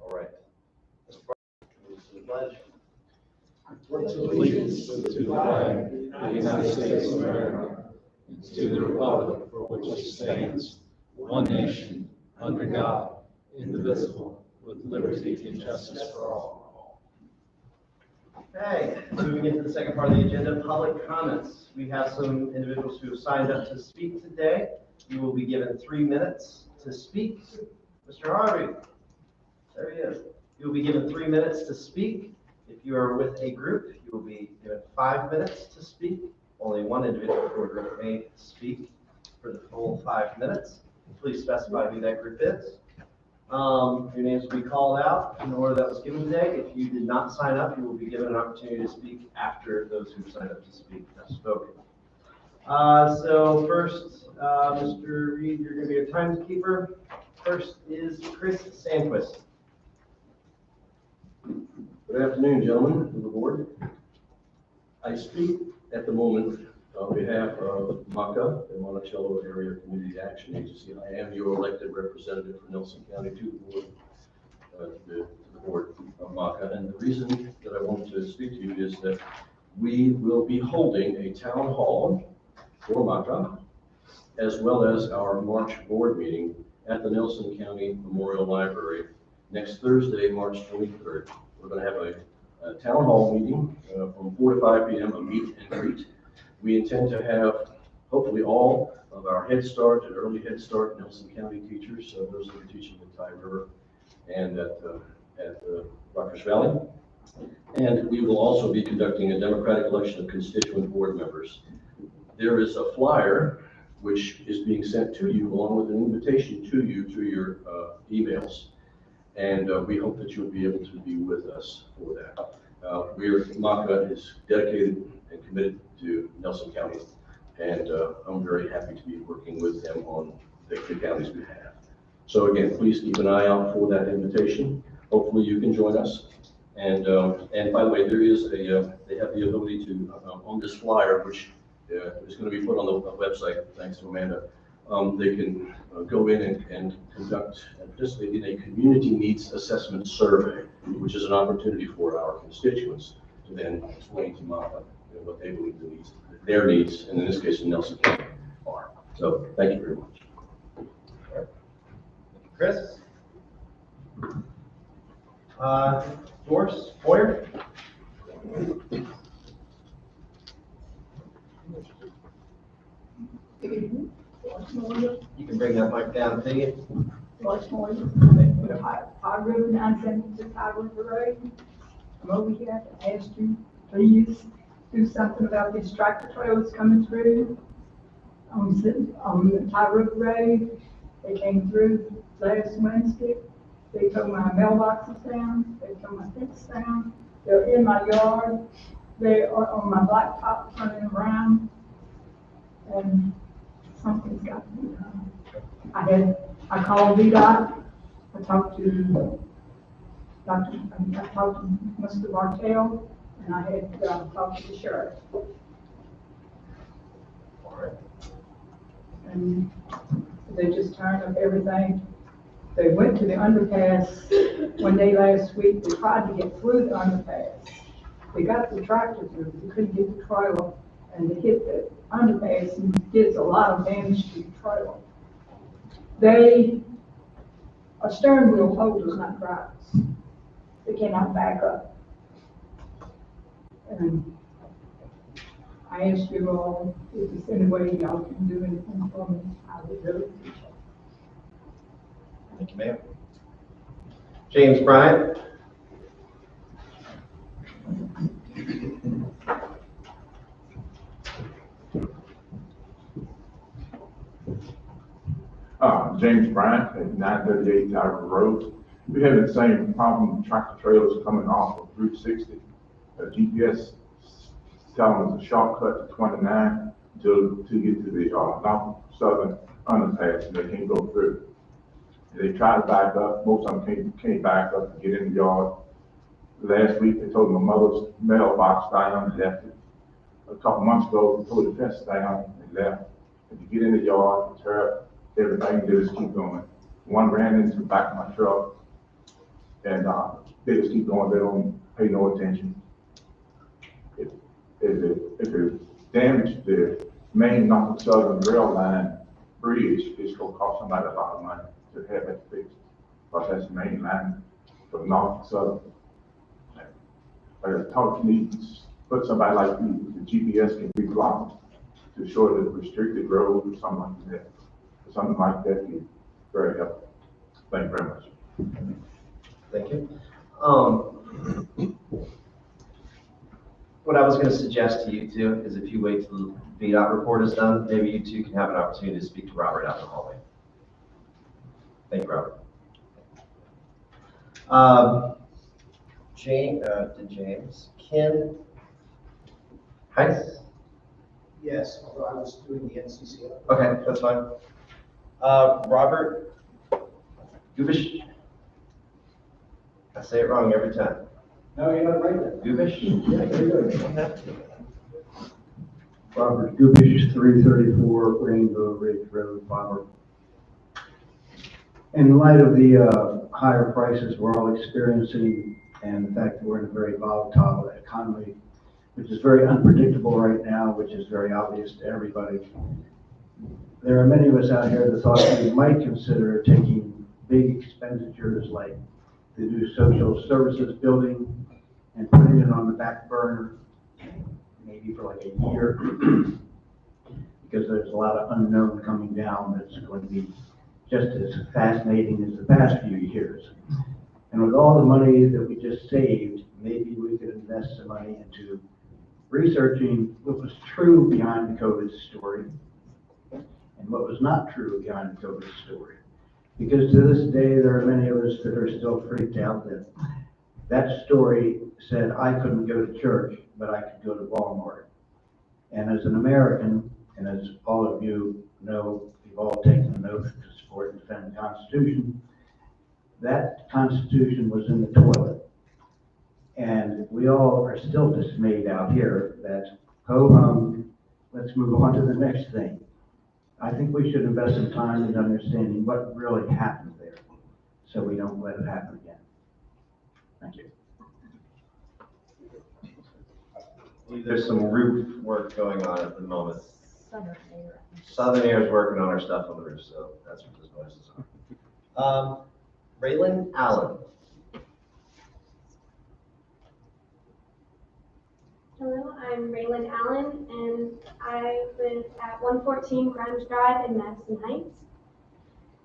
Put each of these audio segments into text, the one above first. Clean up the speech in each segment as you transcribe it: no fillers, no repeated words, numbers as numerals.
All right. The pledge. Pledge allegiance to the flag of the United States of America and to the republic for which it stands, one nation, under God, indivisible, with liberty and justice for all. Okay, moving into the second part of the agenda, public comments. We have some individuals who have signed up to speak today. You will be given 3 minutes to speak. Mr. Harvey, there he is. You will be given 3 minutes to speak. If you are with a group, you will be given 5 minutes to speak. Only one individual per group may speak for the full 5 minutes. Please specify who that group is. Your names will be called out in the order that was given today. If you did not sign up, you will be given an opportunity to speak after those who signed up to speak have spoken. So first, Mr. Reed, you're going to be a timekeeper. First is Chris Sandquist. Good afternoon, gentlemen of the board. I speak at the moment on behalf of MACA, the Monticello Area Community Action Agency. I am your elected representative for Nelson County to the board, to the board of MACA. And the reason that I wanted to speak to you is that we will be holding a town hall for MACA, as well as our March board meeting at the Nelson County Memorial Library next Thursday, March 23rd. We're going to have a town hall meeting from 4 to 5 p.m., a meet and greet. We intend to have hopefully all of our Head Start and early Head Start Nelson County teachers, so those that are teaching at Tide River and at Rutgers Valley. And we will also be conducting a democratic election of constituent board members. There is a flyer which is being sent to you along with an invitation to you through your emails. And we hope that you'll be able to be with us for that. MACA is dedicated and committed to Nelson County, and I'm very happy to be working with them on the county's behalf. So again, please keep an eye out for that invitation. Hopefully you can join us. And by the way, there is they have the ability to, on this flyer, which is going to be put on the website, thanks to Amanda, they can go in and conduct and participate in a community needs assessment survey, which is an opportunity for our constituents to then explain to MACA what they believe their needs, and in this case in Nelson County, are. So thank you very much. Chris? Doris Boyer? You can bring that mic down to you. Tide River 976 Tide River Road. I'm over here to ask you, please do something about these tractor trailers coming through on the Tide River Road. They came through last Wednesday. They tore my mailboxes down. They tore my fence down. They're in my yard. They are on my blacktop turning around. And something's got to be done. I called VDOT. I talked to Mr. Martell, and I had talked to the sheriff. All right. And they just turned up everything. They went to the underpass one day last week. They tried to get through the underpass. They got the tractor through. They couldn't get the trailer, and they hit the underpass and did a lot of damage to the trailer. A stern wheel holders, not drivers. They cannot back up. And I asked you all if there's any way y'all can do anything for me. I would really appreciate it. Thank you, ma'am. James Bryant? James Bryant at 938 Tide River Road. We have the same problem with tractor trailers coming off of Route 60. GPS telling us a shortcut to 29 to get to the North Southern underpass, and they can't go through. They try to back up. Most of them can't back up and get in the yard. Last week, they told my mother's mailbox down and left it. A couple months ago, they tore the fence down and left. If you get in the yard, tear up everything they just keep going. One ran into the back of my truck, and they just keep going. They don't pay no attention. If it damaged the main Norfolk Southern rail line bridge, it's gonna cost somebody a lot of money to have it fixed. Because that's the main line for Norfolk Southern. I thought you need to put somebody like the GPS can be blocked to show the restricted road or something like that. Something like that is very helpful. Thank you very much. Thank you. What I was going to suggest to you two is if you wait till the VDOT report is done, maybe you two can have an opportunity to speak to Robert out in the hallway. Thank you, Robert. James, Ken, Heiss? Yes, although I was doing the NCC. Okay, that's fine. Robert Gubish? I say it wrong every time. No, you're not right there. Gubish? Yeah, very good. Robert Gubish, 334 Rainbow Ridge Road, Palmer. In light of the higher prices we're all experiencing and the fact that we're in a very volatile economy, which is very unpredictable right now, which is very obvious to everybody, there are many of us out here that thought we might consider taking big expenditures like the new social services building and putting it on the back burner, maybe for like a year, because there's a lot of unknown coming down that's going to be just as fascinating as the past few years. And with all the money that we just saved, maybe we could invest some money into researching what was true behind the COVID story and what was not true behind the COVID story. Because to this day, there are many of us that are still freaked out that that story said I couldn't go to church, but I could go to Walmart. And as an American, and as all of you know, we've all taken an oath to support and defend the Constitution. That Constitution was in the toilet. And we all are still dismayed out here that, ho-hum, let's move on to the next thing. I think we should invest some time in understanding what really happened there, so we don't let it happen again. Thank you. There's some roof work going on at the moment. Southern Air is working on our stuff on the roof, so that's what this noise is on. Raylan Allen. Hello, I'm Raylan Allen, and I live at 114 Grimes Drive in Madison Heights.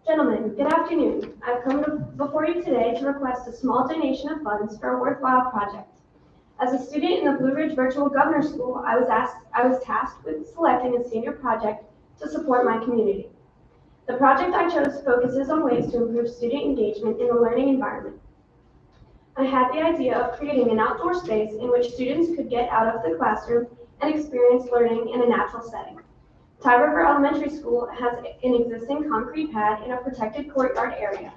Gentlemen, good afternoon. I've come before you today to request a small donation of funds for a worthwhile project. As a student in the Blue Ridge Virtual Governor School, I was tasked with selecting a senior project to support my community. The project I chose focuses on ways to improve student engagement in the learning environment. I had the idea of creating an outdoor space in which students could get out of the classroom and experience learning in a natural setting. Tie River Elementary School has an existing concrete pad in a protected courtyard area,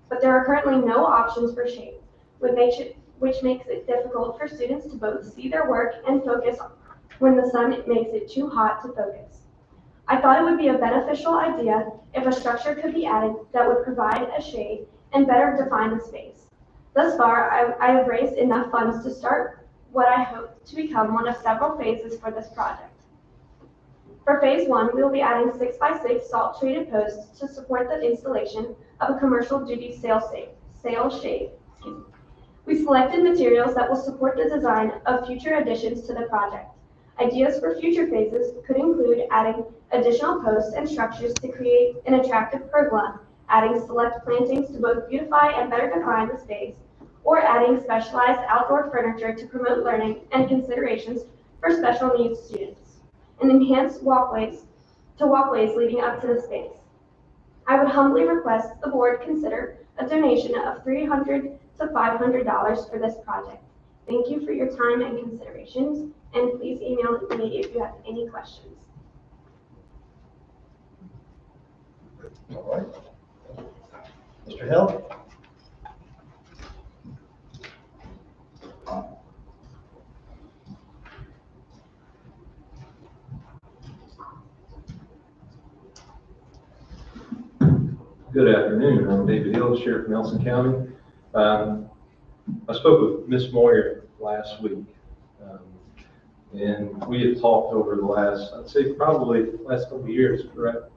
but there are currently no options for shade, which makes it difficult for students to both see their work and focus when the sun makes it too hot to focus. I thought it would be a beneficial idea if a structure could be added that would provide a shade and better define the space. Thus far, I have raised enough funds to start what I hope to become one of several phases for this project. For phase 1, we will be adding 6x6 salt-treated posts to support the installation of a commercial duty sail shade. We selected materials that will support the design of future additions to the project. Ideas for future phases could include adding additional posts and structures to create an attractive pergola, adding select plantings to both beautify and better define the space, or adding specialized outdoor furniture to promote learning and considerations for special needs students, and enhanced walkways leading up to the space. I would humbly request the board consider a donation of $300 to $500 for this project. Thank you for your time and considerations, and please email me if you have any questions. All right. Mr. Hill? Good afternoon. I'm David Hill, Sheriff of Nelson County. I spoke with Ms. Moyer last week, and we had talked over the last, I'd say probably last couple of years, correct?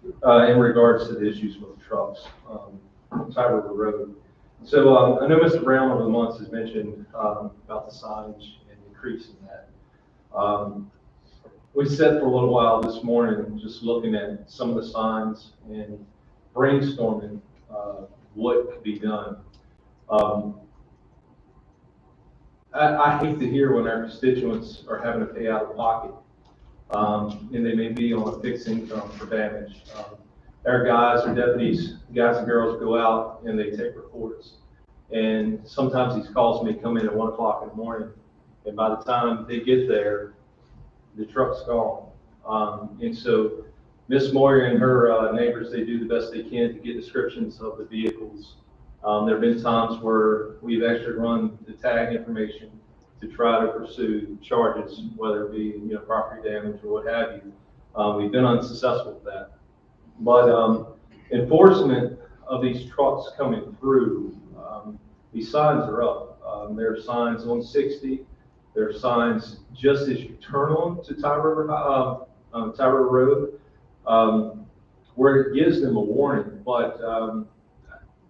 In regards to the issues with the trucks, on Tide River Road. So I know Mr. Brown over the months has mentioned about the signage and increasing that. We sat for a little while this morning just looking at some of the signs and brainstorming what could be done. I hate to hear when our constituents are having to pay out of pocket, and they may be on a fixed income for damage. Our guys, our deputies, guys and girls go out and they take reports. And sometimes these calls may come in at 1 o'clock in the morning, and by the time they get there, the truck's gone. And so Miss Moyer and her neighbors, they do the best they can to get descriptions of the vehicles. There have been times where we've actually run the tag information to try to pursue charges, whether it be property damage or what have you. We've been unsuccessful with that. But enforcement of these trucks coming through, these signs are up. There are signs on 60. There are signs just as you turn on to Tide River Road, where it gives them a warning. But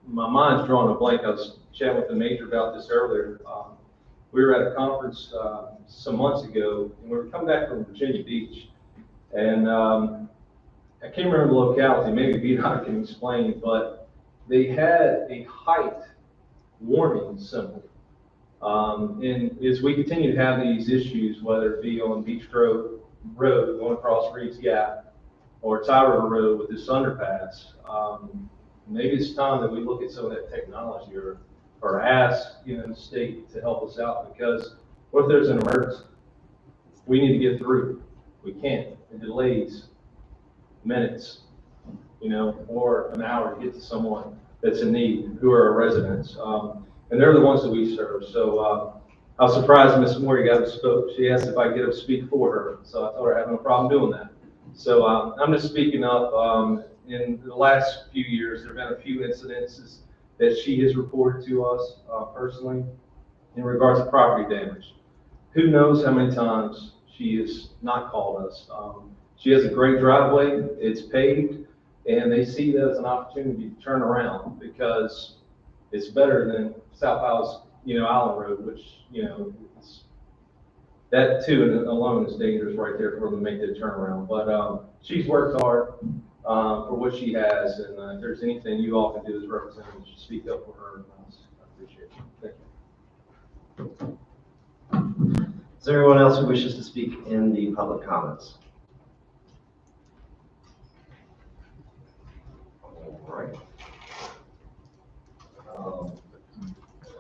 my mind's drawing a blank. I was chatting with the major about this earlier. We were at a conference some months ago, and we were coming back from Virginia Beach, and I can't remember the locality. Maybe Beat can explain, but they had a height warning symbol. And as we continue to have these issues, whether it be on Beach Road going across Reed's Gap or Tide River Road with this underpass, maybe it's time that we look at some of that technology or ask the state to help us out, because what if there's an emergency? We need to get through. We can't. It delays minutes, or an hour to get to someone that's in need, who are our residents. And they're the ones that we serve. So I was surprised Ms. Moore got up spoke. She asked if I could get up speak for her. So I told her I have no problem doing that. So I'm just speaking up. In the last few years, there have been a few incidences that she has reported to us personally in regards to property damage. Who knows how many times she has not called us. She has a great driveway. It's paved, and they see that as an opportunity to turn around, because it's better than South Island Road, which, that too alone is dangerous right there for them to make that turnaround. But she's worked hard for what she has, and if there's anything you all can do as representatives, speak up for her. I appreciate it. Thank you. Is there anyone else who wishes to speak in the public comments? All right.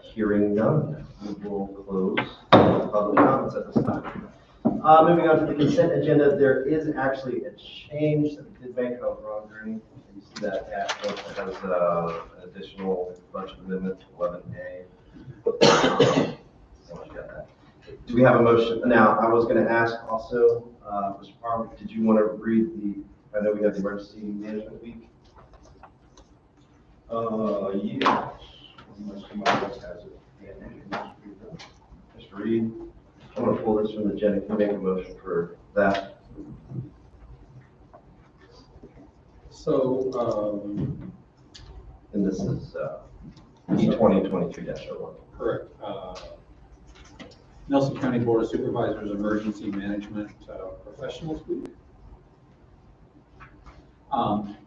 Hearing none, we will close public comments at this time. Moving on to the consent agenda, there is actually a change that we did make on Green. You see that attachment that has an additional budget amendment, 11A. Do we have a motion? Now, I was going to ask also, Mr. Parham, did you want to read I know we have the emergency management week. Yes. Unless somebody else has it. Mr. Reed, I want to pull this from the agenda. Can you make a motion for that? So, And this is E2023-01. correct. Nelson County Board of Supervisors Emergency Management Professionals Week.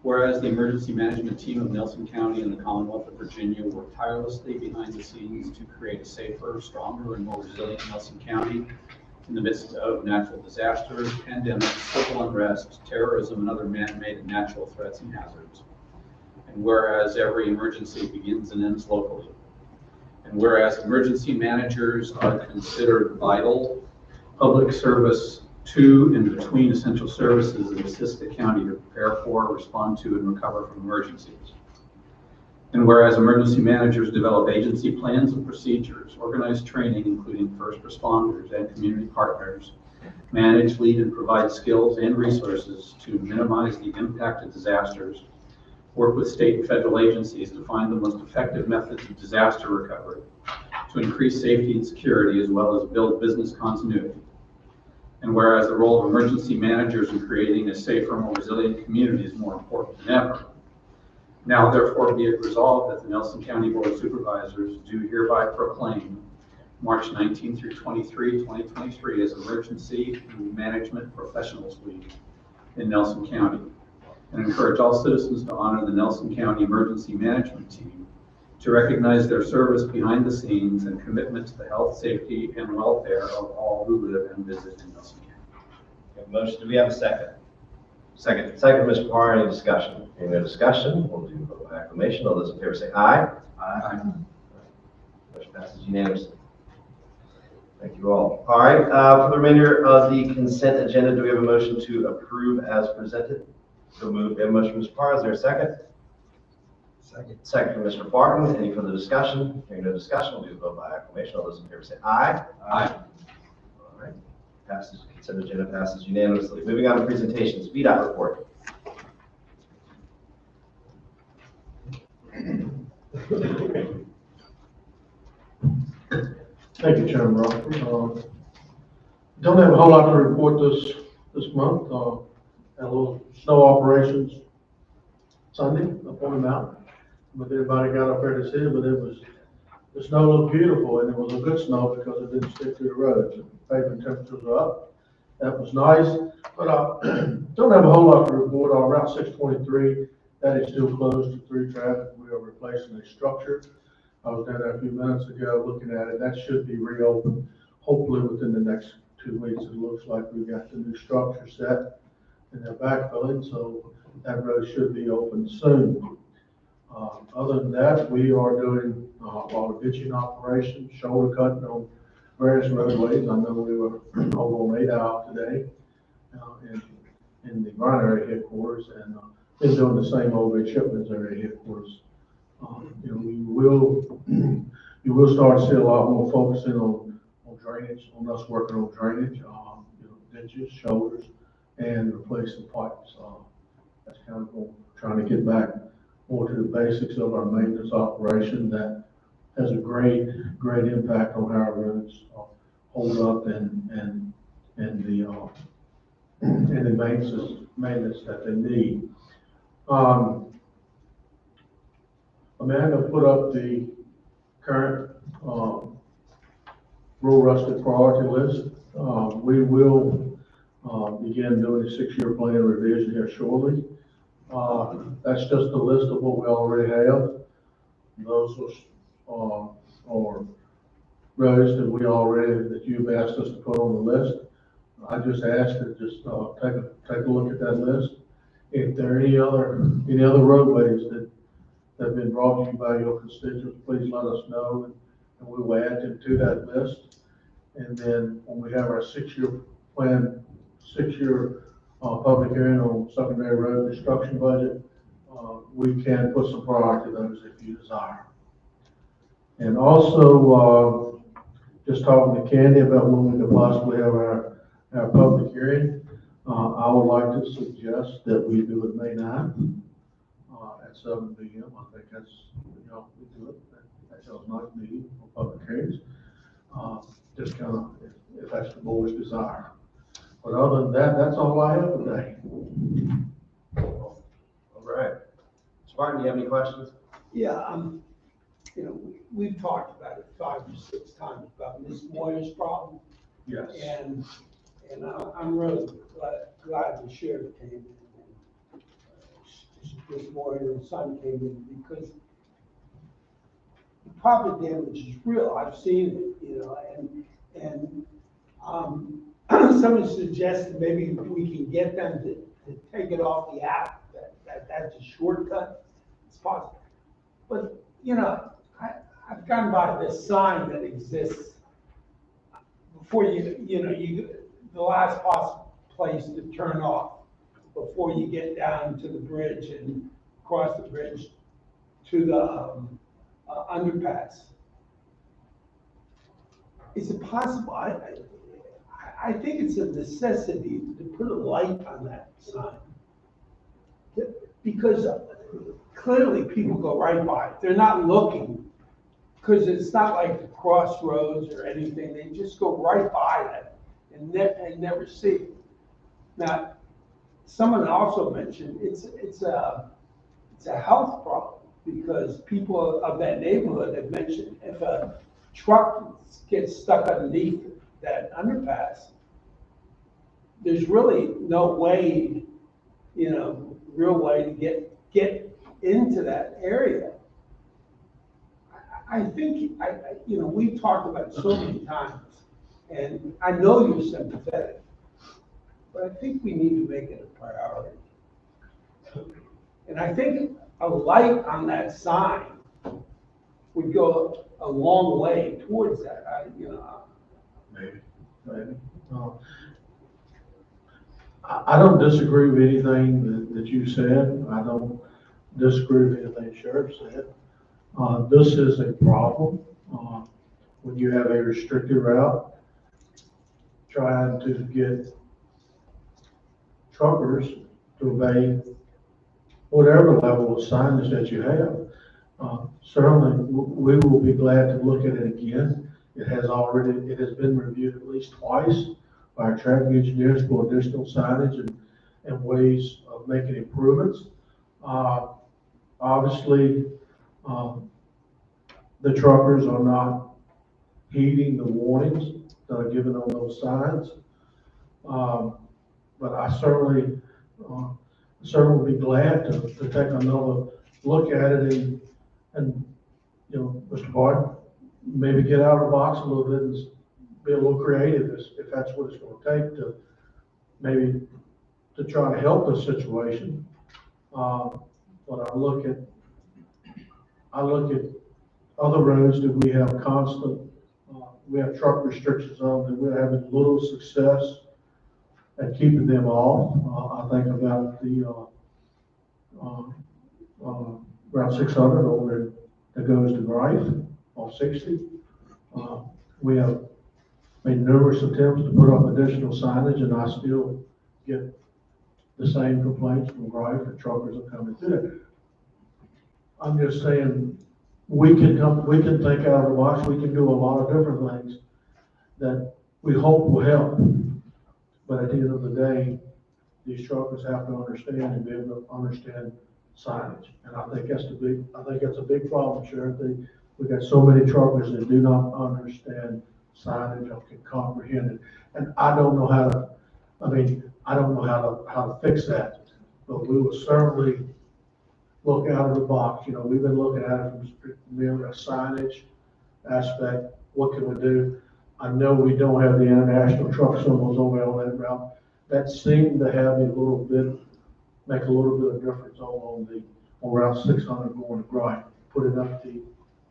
Whereas the emergency management team of Nelson County and the Commonwealth of Virginia work tirelessly behind the scenes to create a safer, stronger, and more resilient Nelson County in the midst of natural disasters, pandemics, civil unrest, terrorism, and other man-made and natural threats and hazards. And whereas every emergency begins and ends locally. And whereas emergency managers are considered vital public service to and between essential services that assist the county to prepare for, respond to, and recover from emergencies. And whereas emergency managers develop agency plans and procedures, organize training, including first responders and community partners, manage, lead, and provide skills and resources to minimize the impact of disasters work with state and federal agencies to find the most effective methods of disaster recovery, to increase safety and security, as well as build business continuity. And whereas the role of emergency managers in creating a safer, more resilient community is more important than ever, now therefore be it resolved that the Nelson County Board of Supervisors do hereby proclaim March 19 through 23, 2023 as Emergency Management Professionals Week in Nelson County, and encourage all citizens to honor the Nelson County Emergency Management Team, to recognize their service behind the scenes and commitment to the health, safety, and welfare of all who live and visit in Nelson County. We have a motion, do we have a second? Second, Mr. Parr, any discussion? Any no discussion? We'll do a vote by acclamation. All those in favor say aye. Aye. Motion passes unanimously. Thank you all. All right, for the remainder of the consent agenda, do we have a motion to approve as presented? So moved. We have a motion from Mr. Parr. Is there a second? Second from Mr. Barton. Any further discussion? Hearing no discussion, we'll do a vote by acclamation. All those in favor say aye. Aye. All right. Passes, consent agenda passes unanimously. Moving on to presentations. VDOT report. Thank you, Chairman Rockford. Don't have a whole lot to report this month. Had a little snow operations Sunday up on the mountain, but everybody got up there to see it, but the snow looked beautiful, and it was a good snow because it didn't stick to the roads. The pavement temperatures are up. That was nice, but don't have a whole lot to report. On Route 623, that is still closed to through traffic. We are replacing a structure. I was down there a few minutes ago looking at it. That should be reopened hopefully within the next 2 weeks. It looks like we've got the new structure set and they're backfilling, so that road should be open soon. Other than that, we are doing a lot of ditching operations, shoulder cutting on various roadways. I know we were over on 8 out today in the Bryan area headquarters, and been doing the same over at Shipman's area headquarters. You will start to see a lot more focusing on drainage, on us working on drainage, ditches, shoulders, and replacing pipes. That's kind of trying to get back more to the basics of our maintenance operation that has a great impact on how our roads hold up and the maintenance that they need. Amanda put up the current rural rustic priority list. We will begin doing a 6-year plan revision here shortly. That's just a list of what we already have. Those are roads that you've asked us to put on the list. I just asked to just take a look at that list. If there are any other roadways that have been brought to you by your constituents, please let us know, and we will add them to that list. And then when we have our 6-year plan, 6-year public hearing on secondary road construction budget, we can put some priority to those if you desire. And also, just talking to Candy about when we could possibly have our public hearing, I would like to suggest that we do it May 9th at 7 p.m. I think that's, we do it. That sounds nice meeting for public hearings. Just kind of, if that's the board's desire. But other than that, that's all I have today. All right. Spartan, do you have any questions? Yeah, we've talked about it 5 or 6 times about Miss Moyer's problem. Yes. And I'm really glad the sheriff came in. Miss Moyer and son came in because the property damage is real. I've seen it, and somebody suggested maybe we can get them to take it off the app. That's a shortcut. It's possible. But, I've gone by this sign that exists before the last possible place to turn off before you get down to the bridge and cross the bridge to the underpass. Is it possible? I think it's a necessity to put a light on that sign because clearly people go right by it. They're not looking, because it's not like the crossroads or anything. They just go right by that and never see it. Now, someone also mentioned it's a health problem, because people of that neighborhood have mentioned if a truck gets stuck underneath that underpass, there's really no way, real way to get into that area. I think, we've talked about it so many times, and I know you're sympathetic, but I think we need to make it a priority. And I think a light on that sign would go a long way towards that. Maybe. I don't disagree with anything that you said. I don't disagree with anything Sheriff said. This is a problem, when you have a restricted route, trying to get truckers to obey whatever level of signage that you have. Certainly, we will be glad to look at it again. It has been reviewed at least twice by our traffic engineers for additional signage and ways of making improvements. Obviously, the truckers are not heeding the warnings that are given on those signs. But I certainly will be glad to take another look at it and Mr. Barton, maybe get out of the box a little bit and be a little creative if that's what it's going to take to maybe to try to help the situation. But I look at other roads that we have we have truck restrictions on that we're having little success at keeping them off. I think about the Route 600 over that goes to Greif off 60. We have made numerous attempts to put up additional signage, and I still get the same complaints from Greif that truckers are coming through. I'm just saying, we can think out of the box. We can do a lot of different things that we hope will help. But at the end of the day, these truckers have to understand and be able to understand signage. And I think that's a big problem, Sheriff. We've got so many truckers that do not understand signage or can comprehend it. And I don't know how to fix that, but we will certainly look out of the box. We've been looking at it from merely a signage aspect. What can we do? I know we don't have the international truck symbols over on that route. That seemed to have make a little bit of difference on Route 600 going to Greif. Putting up the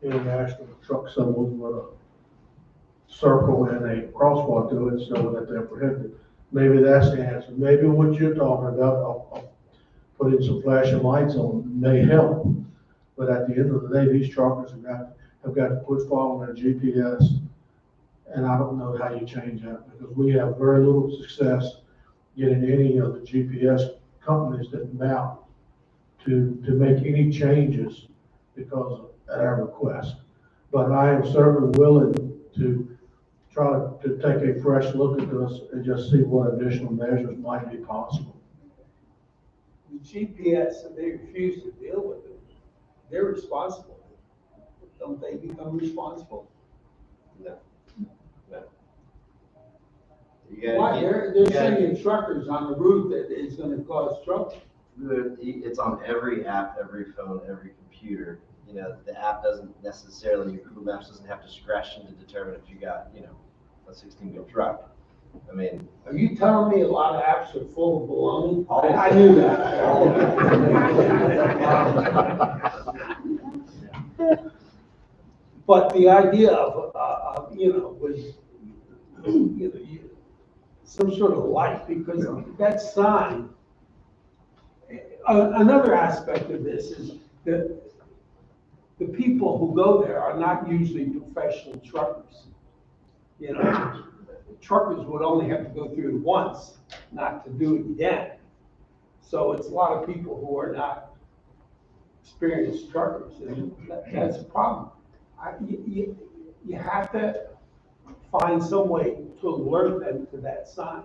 international truck symbols with a circle and a crosswalk to it so that they're prohibited. Maybe that's the answer. Maybe what you're talking about, putting some flashing lights on may help. But at the end of the day, these truckers have got to put following their GPS, and I don't know how you change that, because we have very little success getting any of the GPS companies that map to make any changes because at our request. But I am certainly willing to try to take a fresh look at this and just see what additional measures might be possible. The GPS, if they refuse to deal with it, they're responsible. Don't they become responsible? No. Why? They're sending truckers on the route that is going to cause trouble. It's on every app, every phone, every computer. The app doesn't necessarily, Google Maps doesn't have discretion to determine if you got, a 16-wheel truck. I mean, are you telling me a lot of apps are full of baloney? I knew that. But the idea of was, some sort of light, because that sign. Another aspect of this is that the people who go there are not usually professional truckers. Truckers would only have to go through it once, not to do it again. So it's a lot of people who are not experienced truckers, and that's a problem. You have to find some way to alert them to that sign.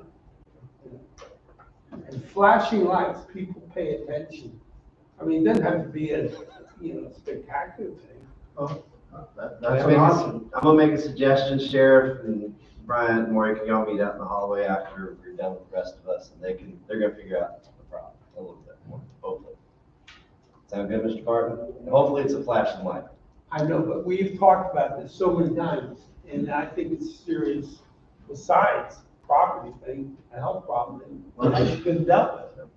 And flashing lights, people pay attention. I mean, it doesn't have to be a, spectacular thing. That's an option. I'm gonna make a suggestion, Sheriff, and Brian, and Maury, can y'all meet out in the hallway after we're done with the rest of us, and they're gonna figure out the problem a little bit more, hopefully. Sound good, Mr. Barton? And hopefully it's a flashing light. I know, but we've talked about this so many times, and I think it's serious besides property thing, a health problem, and it's been dealt with.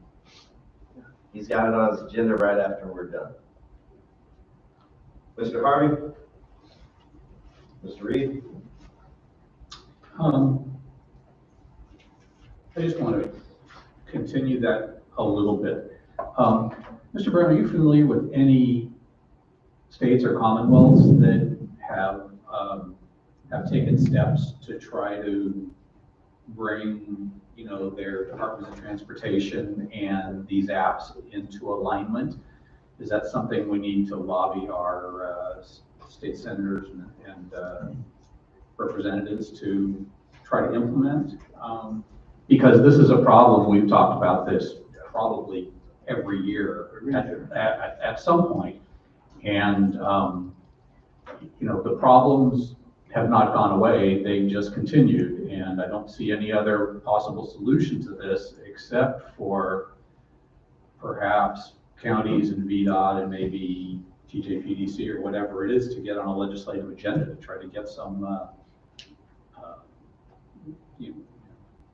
He's got it on his agenda right after we're done. Mr. Harvey? Mr. Reed? I just want to continue that a little bit. Mr. Brown, are you familiar with any states or commonwealths that have taken steps to try to bring, their departments of transportation and these apps into alignment? Is that something we need to lobby our state senators and representatives to try to implement? Because this is a problem, we've talked about this probably every year at some point. And, the problems have not gone away, they've just continued. And I don't see any other possible solution to this except for perhaps counties and VDOT and maybe TJPDC or whatever it is to get on a legislative agenda to try to get some,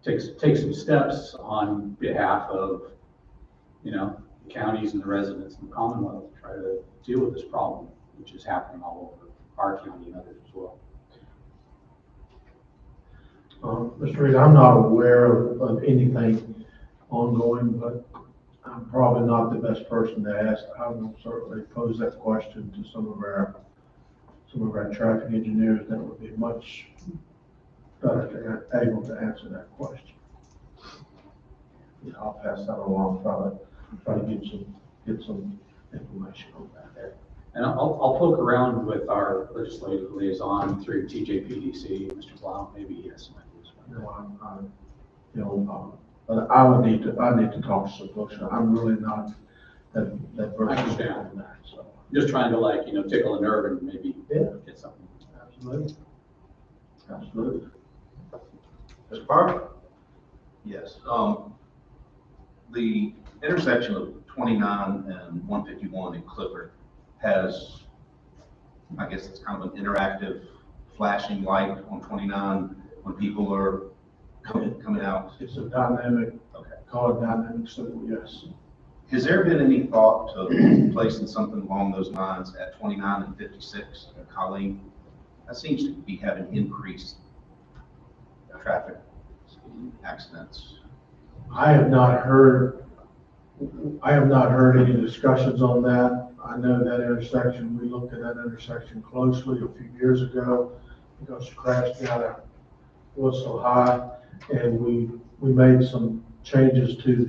take some steps on behalf of, the counties and the residents in the Commonwealth to try to deal with this problem, which is happening all over our county and others as well. Mr. Reed, I'm not aware of anything ongoing, but I'm probably not the best person to ask. I will certainly pose that question to some of our traffic engineers that would be much better able to answer that question. I'll pass that along, try to get some information on that. And I'll poke around with our legislative liaison through TJPDC, Mr. Blount, maybe he has some ideas. But I need to talk to some folks. I'm really not that versed. I understand. in that, so. Just trying to tickle a nerve and maybe get something. Absolutely. Absolutely. Mr. Parker? Yes, the intersection of 29 and 151 in Clifford has, I guess it's kind of an interactive flashing light on 29 when people are coming out. It's a dynamic, call it dynamic signal, yes. Has there been any thought to placing something along those lines at 29 and 56 in Colleen? That seems to be having increased traffic accidents. I have not heard any discussions on that. I know that intersection, we looked at that intersection closely a few years ago because the crash data was so high, and we made some changes to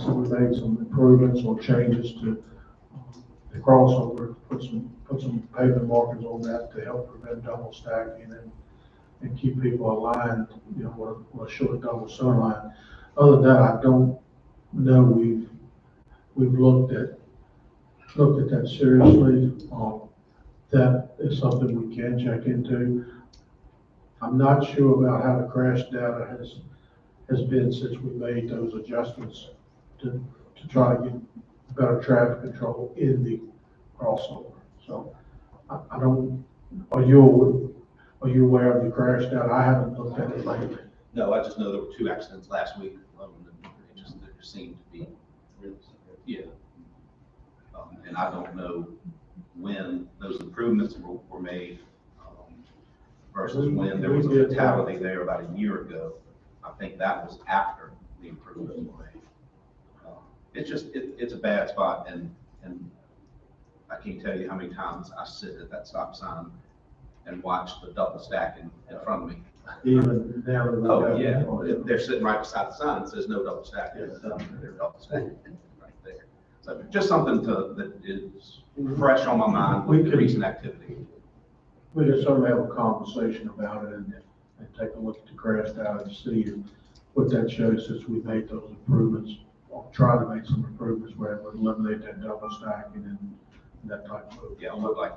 we made some improvements or changes to the crossover, put some pavement markers on that to help prevent double stacking and keep people aligned, with a short double center line. Other than that, I don't know we've looked at that seriously. That is something we can check into. I'm not sure about how the crash data has been since we made those adjustments to try to get better traffic control in the crossover. So I don't, are you aware of the crash data? I haven't looked at it lately. No, I just know there were 2 accidents last week. There just seemed to be, and I don't know when those improvements were made versus when there was a fatality there about a year ago. I think that was after the improvements were made. It's a bad spot, and I can't tell you how many times I sit at that stop sign and watch the double stack in front of me. Even down. Oh, yeah, they're sitting right beside the sign that says no double stack. They're double stacking right there. So just something that is fresh on my mind with the recent activity. We could certainly have a conversation about it and take a look at the crash data to see what that shows since we made those improvements, or try to make some improvements where it would eliminate that double stacking and that type of. Yeah, I would like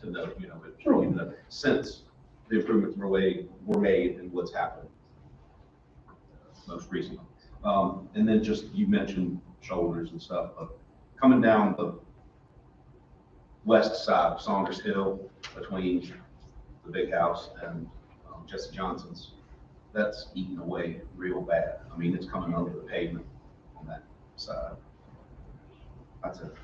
to know, even though since the improvements were made and what's happened most recently. And then just, you mentioned shoulders and stuff, but coming down the west side of Saunders Hill between the big house and Jesse Johnson's, that's eaten away real bad. I mean, it's coming over the pavement on that side. That's it.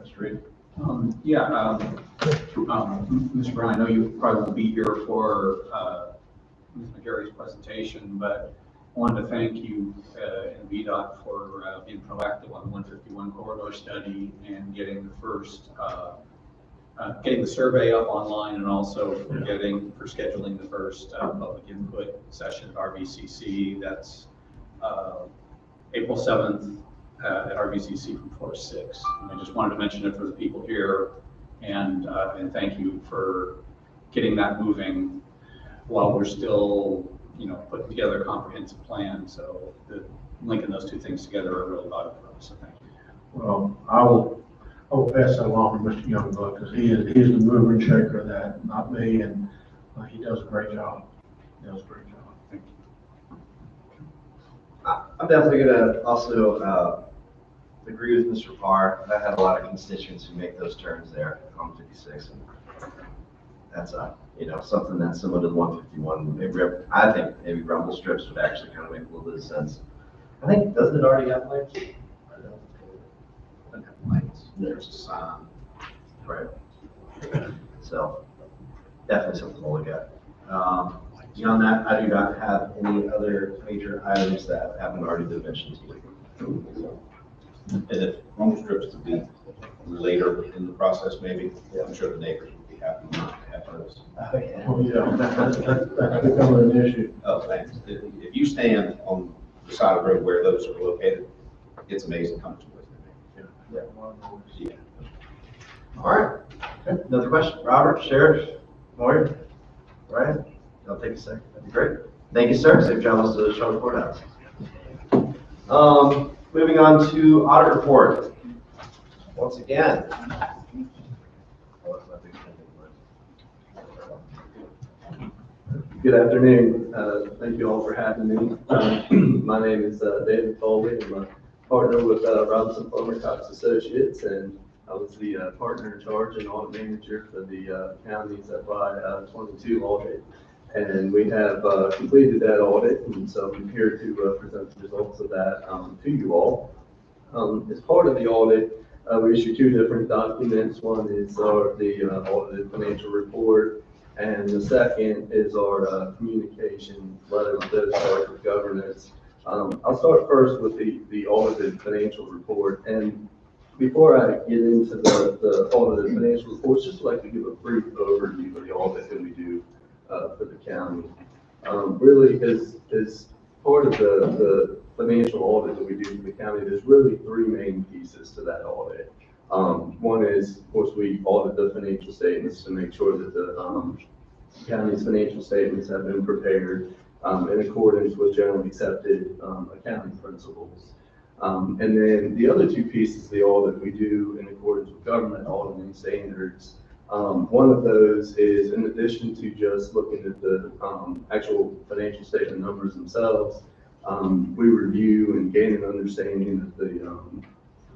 Mr. Reed? Mr. Brown, I know you probably won't be here for Ms. McGarry's presentation, but I wanted to thank you and VDOT for being proactive on the 151 corridor study and getting the first, getting the survey up online, and also for scheduling the first public input session at RVCC. That's April 7th at RVCC from 4 to 6. And I just wanted to mention it for the people here, and thank you for getting that moving while we're still, putting together a comprehensive plan. So linking those two things together are really valuable for us. So thank you. Well, I will pass that along to Mr. Youngblood, because he's the mover and shaker of that, not me, and he does a great job. Thank you. I'm definitely gonna also agree with Mr. Parr. I have a lot of constituents who make those turns there on 56, and that's something that's similar to the 151. Maybe I think maybe rumble strips would actually kind of make a little bit of sense. I think, doesn't it already have lights? Doesn't have lights. There's a sign. Right. So definitely something to look at. Beyond that, I do not have any other major items that haven't already been mentioned to you. And if rumble strips to be later in the process, maybe, I'm sure the neighbors would be happy not to have those. Well, yeah, that's becoming an issue. Oh, thanks. If you stand on the side of the road where those are located, it's amazing how much noise they make. Yeah. All right. Another question? Robert, Sheriff, Moyer, Ryan? I'll take a second. That'd be great. Thank you, sir. Safe travels to Charlotte Courthouse. Moving on to audit report. Once again. Good afternoon. Thank you all for having me. My name is David Foley. I'm a partner with Robinson Farmer Cox Associates, and I was the partner in charge and audit manager for the county's FY 22 audit. And we have completed that audit, and so I'm here to present the results of that to you all. As part of the audit, we issued two different documents. One is the audited financial report, and the second is our communication letter with those charged with governance. I'll start first with the audited financial report. And before I get into the audited financial reports, just like to give a brief overview of the audit that we do for the county. Really, as part of the financial audit that we do for the county, there's really three main pieces to that audit. One is, of course, we audit the financial statements to make sure that the county's financial statements have been prepared in accordance with generally accepted accounting principles. And then the other two pieces of the audit we do in accordance with government auditing standards. One of those is, in addition to just looking at the actual financial statement numbers themselves, we review and gain an understanding of the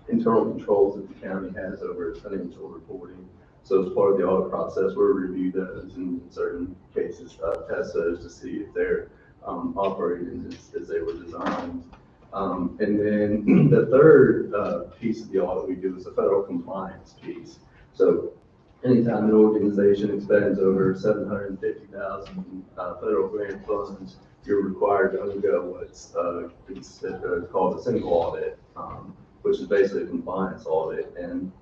internal controls that the county has over its financial reporting. So as part of the audit process, we'll review those and in certain cases test those to see if they're operating as they were designed. And then the third piece of the audit we do is the federal compliance piece. So anytime an organization expends over $750,000 federal grant funds, you're required to undergo what's called a single audit, which is basically a compliance audit. And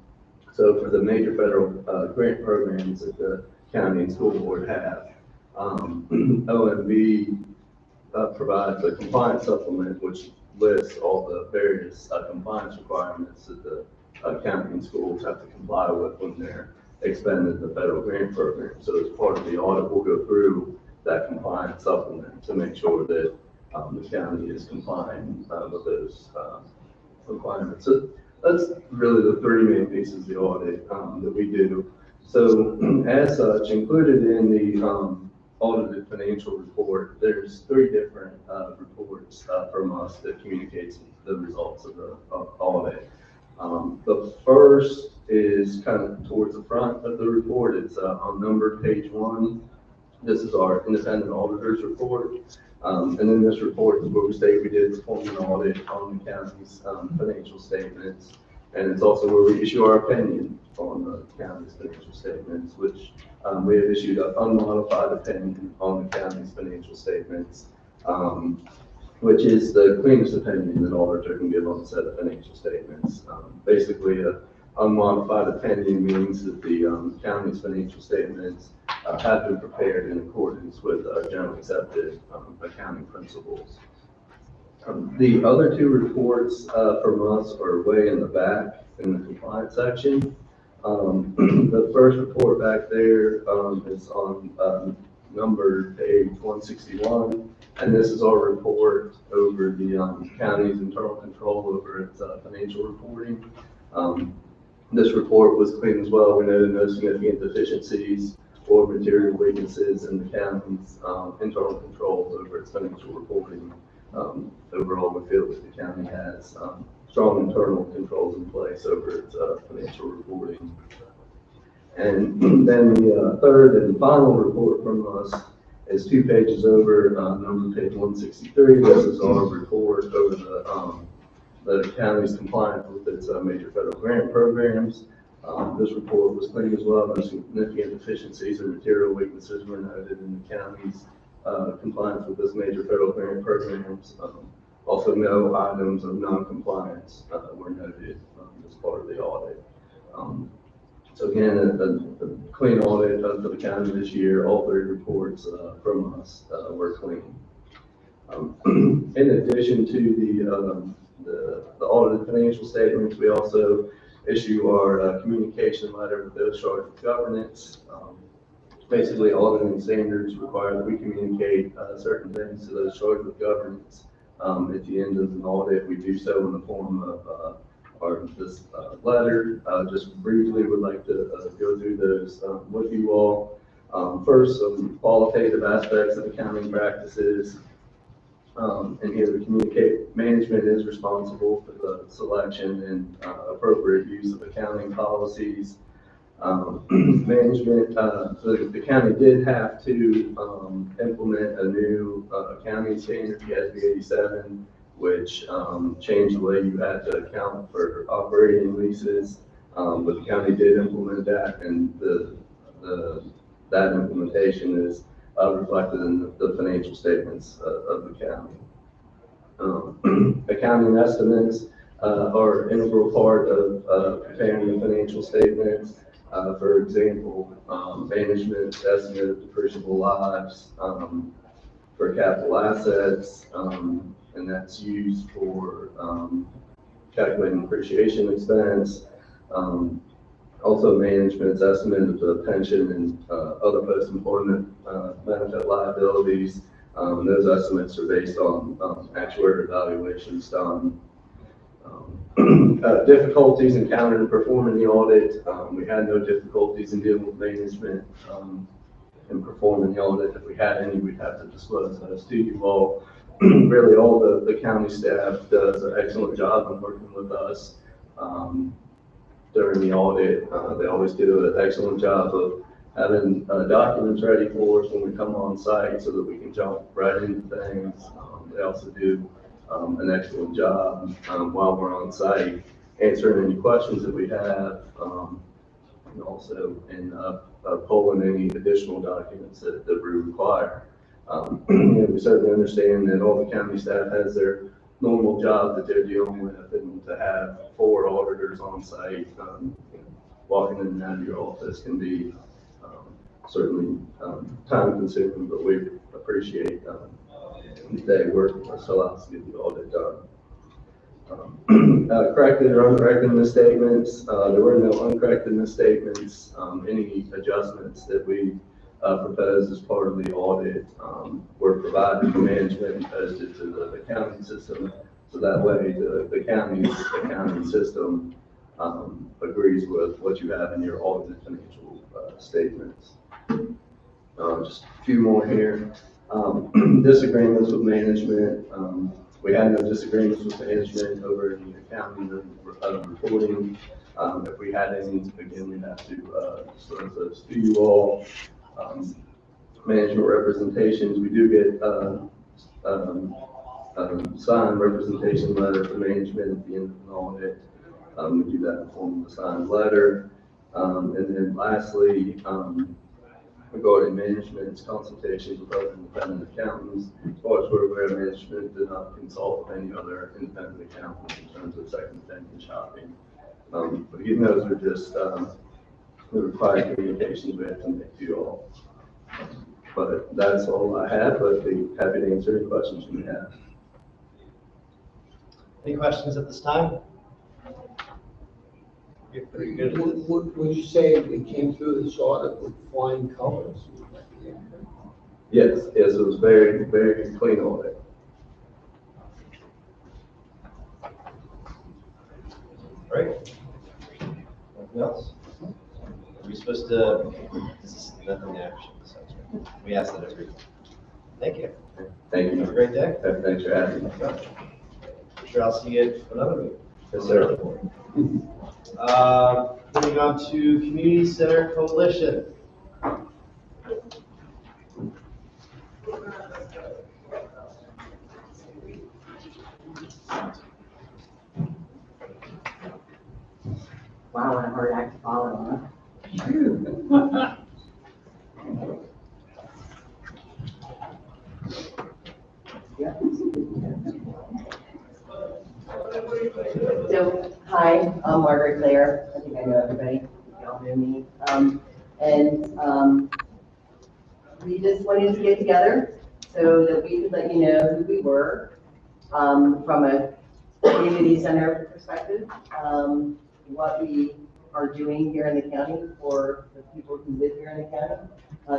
so for the major federal grant programs that the county and school board have, OMB provides a compliance supplement which lists all the various compliance requirements that the county and schools have to comply with when they're expending the federal grant program. So as part of the audit, we'll go through that compliance supplement to make sure that the county is complying with those requirements. So that's really the three main pieces of the audit that we do. So as such, included in the audited financial report, there's three different reports from us that communicates the results of the audit. The first is kind of towards the front of the report. It's on numbered page 1. This is our independent auditor's report. And in this report is where we state we did perform an audit on the county's financial statements. And it's also where we issue our opinion on the county's financial statements, which we have issued an unmodified opinion on the county's financial statements, which is the cleanest opinion an auditor can give on a set of financial statements. Basically, an unmodified opinion means that the county's financial statements have been prepared in accordance with generally accepted accounting principles. The other two reports from us are way in the back in the compliance section. The first report back there is on number page 161, and this is our report over the county's internal control over its financial reporting. This report was clean as well. We noted no significant deficiencies or material weaknesses in the county's internal controls over its financial reporting. Overall, we feel that the county has strong internal controls in place over its financial reporting. And then the third and final report from us is 2 pages over, number page 163. This is our report over the county's compliance with its major federal grant programs. This report was clean as well. No significant deficiencies or material weaknesses were noted in the county's compliance with this major federal grant programs. Also, no items of non-compliance were noted as part of the audit. So again, a clean audit for the county this year. All 3 reports from us were clean. In addition to the audited financial statements, we also issue our communication letter with those charged with governance. Basically, auditing standards require that we communicate certain things to those charged with governance. At the end of an audit, we do so in the form of this letter. Just briefly would like to go through those with you all. First, some qualitative aspects of accounting practices. And here we communicate management is responsible for the selection and appropriate use of accounting policies. Management, the county did have to implement a new accounting standard, GASB 87, which changed the way you had to account for operating leases. But the county did implement that, and that implementation is reflected in the financial statements of the county. Accounting estimates are an integral part of preparing the financial statements. For example, management estimate of depreciable lives for capital assets, and that's used for calculating depreciation expense. Also, management's estimate of the pension and other post-employment benefit liabilities. Those estimates are based on actuarial evaluations done. Difficulties encountered in performing the audit. We had no difficulties in dealing with management in performing the audit. If we had any, we'd have to disclose those to you all. Really, all the county staff does an excellent job in working with us during the audit. They always do an excellent job of having documents ready for us when we come on site so that we can jump right into things. They also do an excellent job while we're on site answering any questions that we have, and also in pulling any additional documents that we require. We certainly understand that all the county staff has their normal job that they're dealing with, and to have 4 auditors on site, walking in and out of your office can be certainly time consuming, but we appreciate they work, so allows us to get the audit done. Corrected or uncorrected misstatements, there were no uncorrected misstatements. Any adjustments that we proposed as part of the audit were provided to management and posted to the accounting system. So that way the county's accounting system agrees with what you have in your audited financial statements. Just a few more here. Disagreements with management. We had no disagreements with management over the accounting and reporting. If we had any, again, we'd have to disclose those to you all. Management representations, we do get signed representation letter from management at the end of an audit. We do that in the form of a signed letter. And then lastly, regarding management's consultation with other independent accountants, as far as we're aware, management did not consult with any other independent accountants in terms of second opinion shopping. But even those are just the required communications we have to make to you all. But that's all I have, but be happy to answer any questions you may have. Any questions at this time? You're pretty good at this. Would you say we came through this audit with flying colors? Yes, it was very, very clean audit. Right? Anything else? Are we supposed to, this is nothing action, so we ask that every. Thank you. Thank you. Have a great day. Thanks for having me. I'm sure I'll see you at another meeting. Yes, sir. Moving on to Community Center Coalition. Wow, what a hard act to follow, huh? So, hi, I'm Margaret Claire. I think I know everybody. You all know me. We just wanted to get together so that we could let you know who we were from a community center perspective, what we are doing here in the county for the people who live here in the county,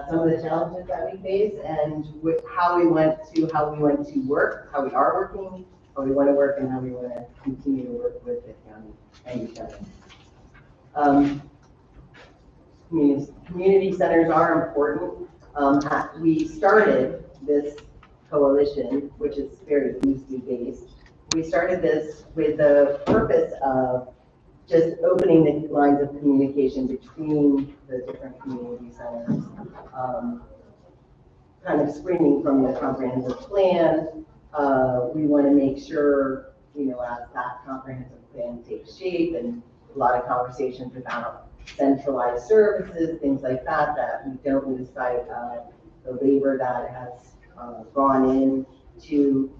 some of the challenges that we face, and how we want to work, how we are working, how we want to work, and how we want to continue to work with the county and each other. Community centers are important. We started this coalition, which is very loosely based. We started this with the purpose of just opening the lines of communication between the different community centers, kind of springing from the comprehensive plan. We want to make sure, as that comprehensive plan takes shape, and a lot of conversations about centralized services, things like that, that we don't lose sight of the labor that has gone into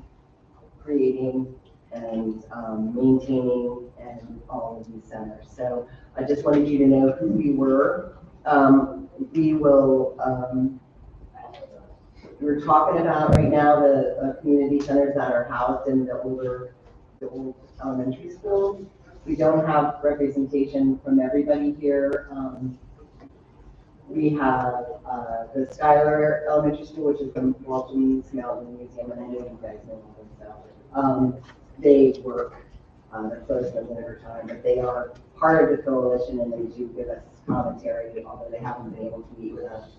creating and maintaining and all of these centers. So I just wanted you to know who we were. We're talking about right now the community centers that are housed in the old elementary schools. We don't have representation from everybody here. We have the Schuyler Elementary School, which is the Walton Mountain Museum, and I know you guys know them. So they work, they're closed in the winter time, but they are part of the coalition, and they do give us commentary, although they haven't been able to meet with us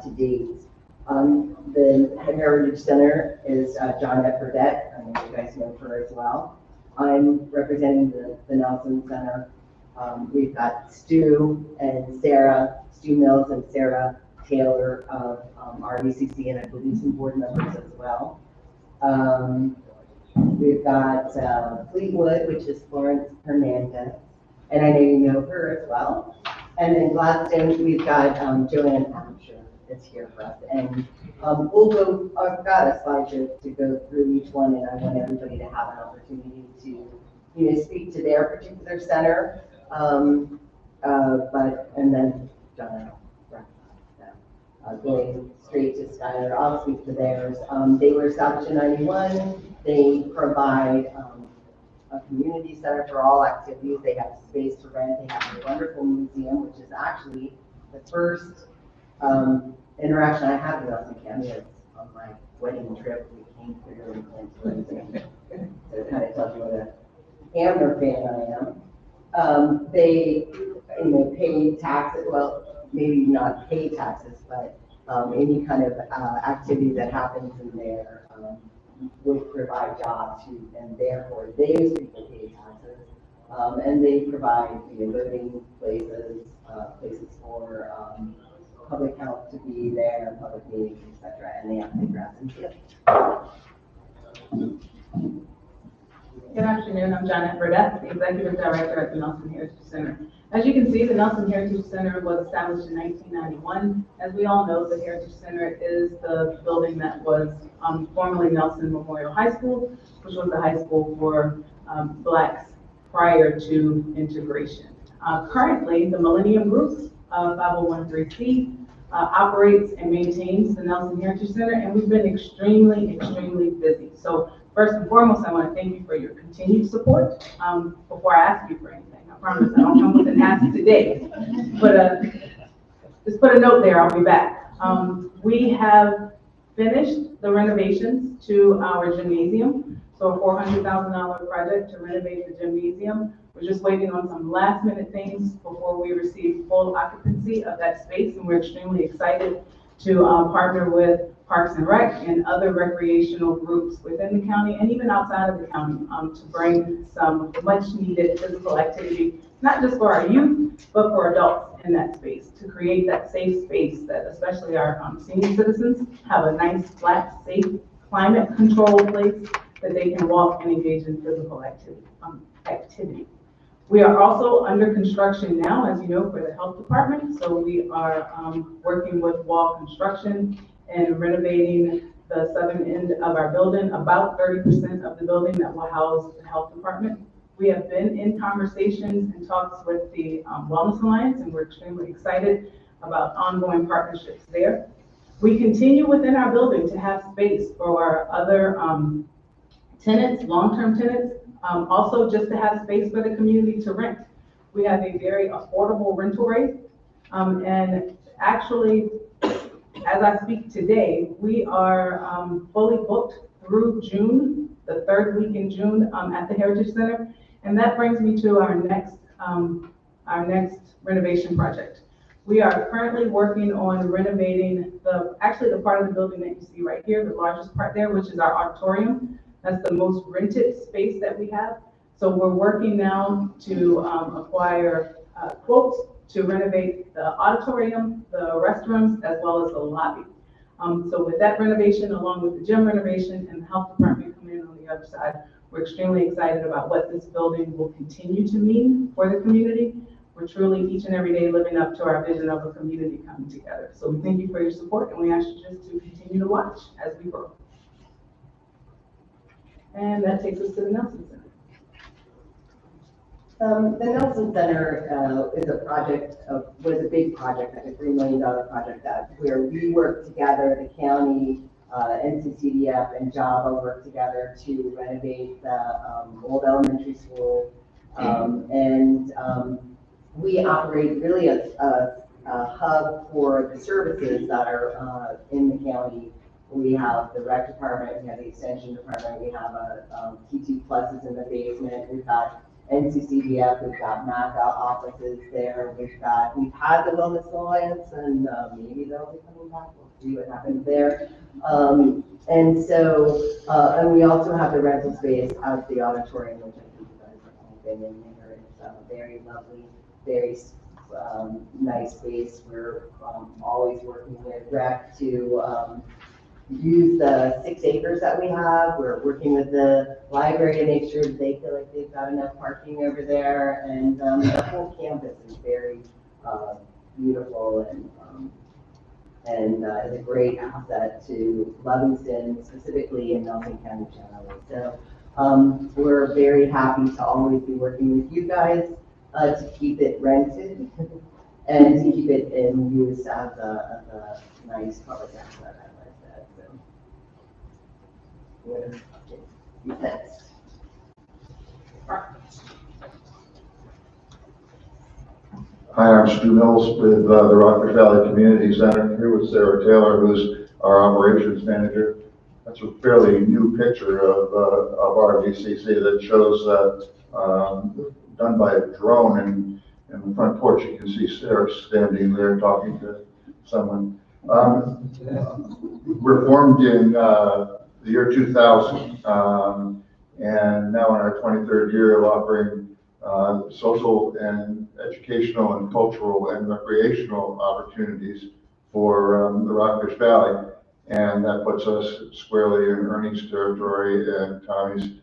to date. The Heritage Center is John Burdette. I know you guys know her as well. I'm representing the Nelson Center. We've got Stu Mills and Sarah Taylor of our UCC, and I believe some board members as well. We've got Fleetwood, which is Florence Hernandez, and I know you know her as well. And then Gladstone, we've got Joanne Asher is here for us. And I've got a slide to go through each one, and I want everybody to have an opportunity to speak to their particular center. And then John. going straight to Skylar. I'll speak to theirs. They were established in 91. They provide a community center for all activities. They have space to rent. They have a wonderful museum, which is actually the first interaction I had with Nelson County. Is on my wedding trip. We came through and went to the museum. So it kind of tells you what a Hammer fan I am. They, pay taxes, well, maybe not pay taxes, but any kind of activity that happens in there would provide jobs to, and therefore those people pay taxes. And they provide, living places, places for public health to be there, public meetings, etc. And they have the grass and field. Good afternoon, I'm Janet Burdette, the Executive Director at the Nelson Heritage Center. As you can see, the Nelson Heritage Center was established in 1991. As we all know, the Heritage Center is the building that was formerly Nelson Memorial High School, which was the high school for Blacks prior to integration. Currently, the Millennium Group, 501(c), operates and maintains the Nelson Heritage Center, and we've been extremely busy. So first and foremost, I want to thank you for your continued support. Before I ask you for anything, I promise I don't come with an ask today. But just put a note there, I'll be back. We have finished the renovations to our gymnasium. So a $400,000 project to renovate the gymnasium. We're just waiting on some last minute things before we receive full occupancy of that space. And we're extremely excited to partner with Parks and Rec and other recreational groups within the county and even outside of the county to bring some much needed physical activity, not just for our youth, but for adults in that space, to create that safe space that especially our senior citizens have a nice, flat, safe, climate controlled place that they can walk and engage in physical activity. We are also under construction now, as you know, for the health department. So we are working with Wall Construction and renovating the southern end of our building, about 30% of the building that will house the health department. We have been in conversations and talks with the Wellness Alliance, and we're extremely excited about ongoing partnerships there. We continue within our building to have space for our other tenants, long-term tenants, also just to have space for the community to rent. We have a very affordable rental rate, and actually, as I speak today, we are fully booked through June, the third week in June at the Heritage Center, and that brings me to our next renovation project. We are currently working on renovating the part of the building that you see right here, the largest part there, which is our auditorium. That's the most rented space that we have. So we're working now to acquire quotes to renovate the auditorium, the restrooms, as well as the lobby. So with that renovation, along with the gym renovation and the health department coming in on the other side, we're extremely excited about what this building will continue to mean for the community. We're truly each and every day living up to our vision of a community coming together. So we thank you for your support, and we ask you just to continue to watch as we grow. And that takes us to the Nelson Center. The Nelson Center is a project was a big project, like a $3 million project where we worked together, the county, NCCDF, and JAVA worked together to renovate the old elementary school. We operate really a hub for the services that are in the county. We have the rec department, we have the extension department, we have PT pluses in the basement, we've got NCCDF, we've got MACA offices there, we've had the Wellness Alliance, and maybe they'll be coming back, we'll see what happens there. And we also have the rental space at the auditorium, which I think you guys have all been in there. It's very lovely, very nice space. We're always working with rec to use the 6 acres that we have. We're working with the library to make sure that they feel like they've got enough parking over there. And the whole campus is very beautiful and is a great asset to Livingston, specifically in Nelson County generally. So we're very happy to always be working with you guys to keep it rented. and to keep it in use as a nice public asset, as I said, so. With defense. Hi, I'm Stu Mills with the Rockford Valley Community Center, here with Sarah Taylor, who's our operations manager. That's a fairly new picture of our VCC that shows done by a drone, and in the front porch you can see Sarah standing there talking to someone. We're formed in the year 2000, and now in our 23rd year of offering social and educational and cultural and recreational opportunities for the Rockfish Valley. And that puts us squarely in Ernie's territory and Tommy's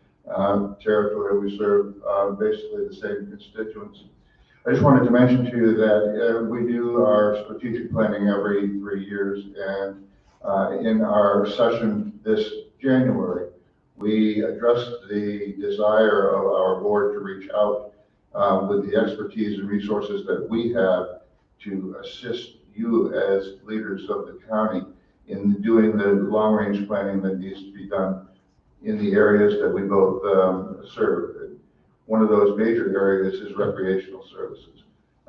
territory. We serve basically the same constituents. I just wanted to mention to you that we do our strategic planning every 3 years, and in our session this January, we addressed the desire of our board to reach out with the expertise and resources that we have to assist you as leaders of the county in doing the long-range planning that needs to be done in the areas that we both serve. One of those major areas is recreational services.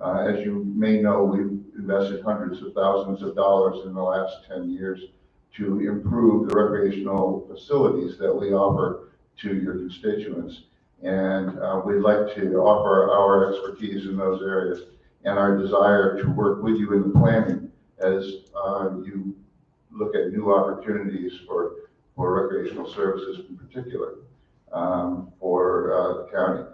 As you may know, we've invested hundreds of thousands of dollars in the last 10 years to improve the recreational facilities that we offer to your constituents. And we'd like to offer our expertise in those areas and our desire to work with you in the planning as you look at new opportunities for recreational services in particular for the county.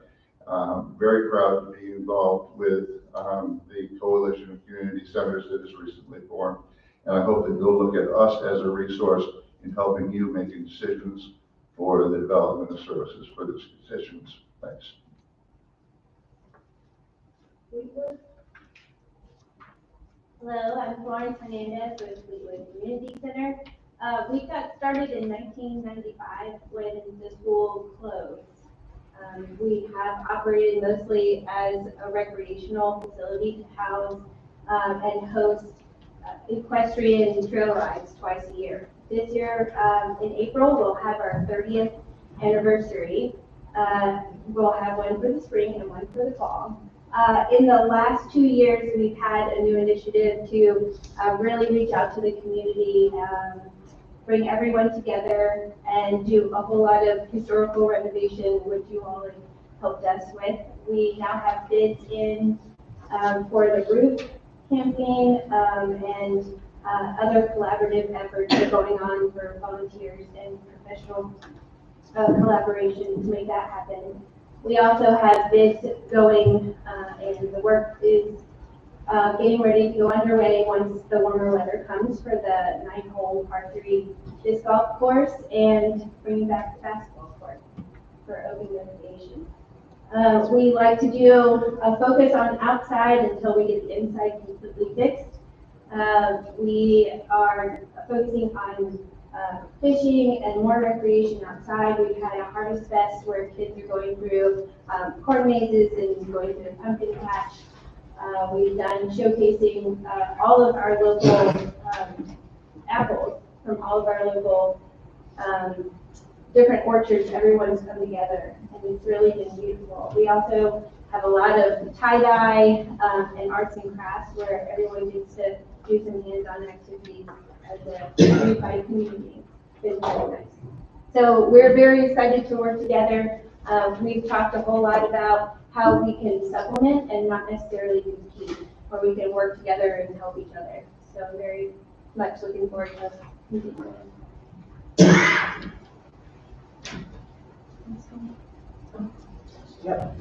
Very proud to be involved with the Coalition of Community Centers that is recently formed. And I hope that you'll look at us as a resource in helping you making decisions for the development of services for those constituents. Thanks. Hello, I'm Florence Hernandez with Fleetwood Community Center. We got started in 1995 when the school closed. We have operated mostly as a recreational facility to house and host equestrian trail rides twice a year. This year, in April, we'll have our 30th anniversary. We'll have one for the spring and one for the fall. In the last 2 years, we've had a new initiative to really reach out to the community, bring everyone together, and do a whole lot of historical renovation, which you all have helped us with. We now have bids in for the roof campaign and other collaborative efforts that are going on for volunteers and professional collaboration to make that happen. We also have bids going, and the work is getting ready to go underway once the warmer weather comes for the 9-hole par 3 disc golf course and bringing back the basketball court for open recreation. We like to do a focus on outside until we get the inside completely fixed. We are focusing on fishing and more recreation outside. We've had a harvest fest where kids are going through corn mazes and going through the pumpkin patch. We've done showcasing all of our local apples from all of our local different orchards. Everyone's come together, and it's really been beautiful. We also have a lot of tie-dye and arts and crafts where everyone gets to do some hands-on activities as a unified community. It's very nice. So we're very excited to work together. We've talked a whole lot about how we can supplement and not necessarily compete, where we can work together and help each other. So I'm very much looking forward to continuing. Yep.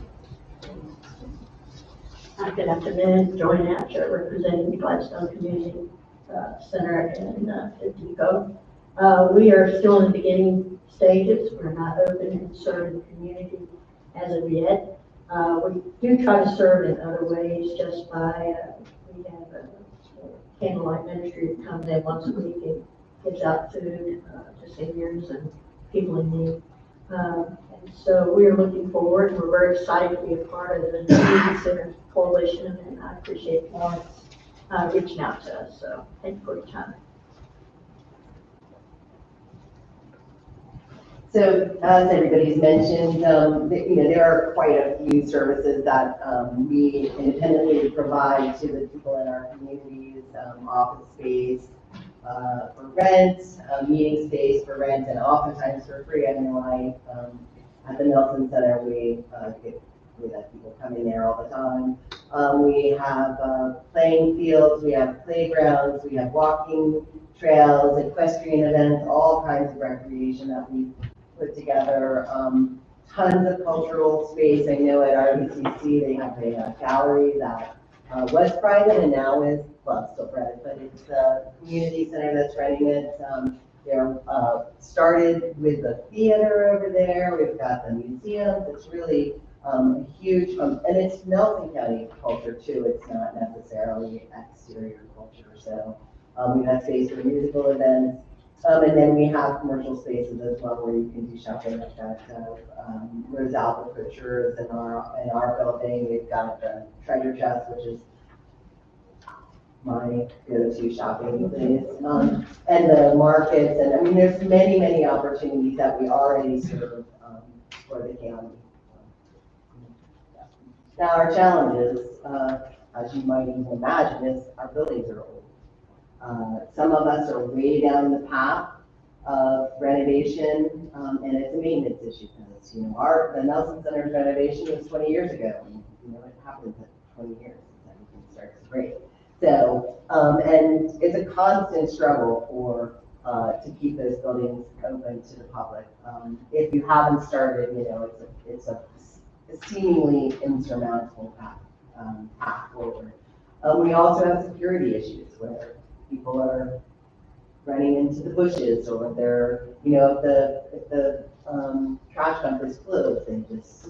Good afternoon, Joy Natcher, representing Gladstone Community Center in Depot. We are still in the beginning stages. We're not open and serving the community as of yet. We do try to serve in other ways just by, we have a candlelight ministry that comes in once a week and gives out food to seniors and people in need. And so we are looking forward. We're very excited to be a part of the Community Center Coalition, and I appreciate Lawrence reaching out to us. So thank you for your time. So as everybody's mentioned, there are quite a few services that we independently provide to the people in our communities, office space for rent, meeting space for rent, and oftentimes for free. I know at the Nelson Center, we have people come in there all the time. We have playing fields, we have playgrounds, we have walking trails, equestrian events, all kinds of recreation that we put together. Tons of cultural space. I know at RBCC they have a gallery that was private and now is, well, still private, but it's a community center that's running it. They're started with the theater over there. We've got the museum. It's really a huge, and it's Nelson County culture too. It's not necessarily exterior culture. So we've got space for musical events. And then we have commercial spaces as well where you can do shopping. We've got Rosalba Butchers in our building. We've got the Treasure Chest, which is my go-to shopping place, and the markets. And I mean, there's many, many opportunities that we already serve for the county. Now, our challenges, as you might even imagine, is our buildings are old. Some of us are way down the path of renovation, and it's a maintenance issue because, the Nelson Center's renovation was 20 years ago, and, it happens at 20 years, everything starts to break. So, and it's a constant struggle to keep those buildings open to the public. If you haven't started, it's a seemingly insurmountable path forward. We also have security issues where people are running into the bushes, or they're, if the trash dump is closed, they just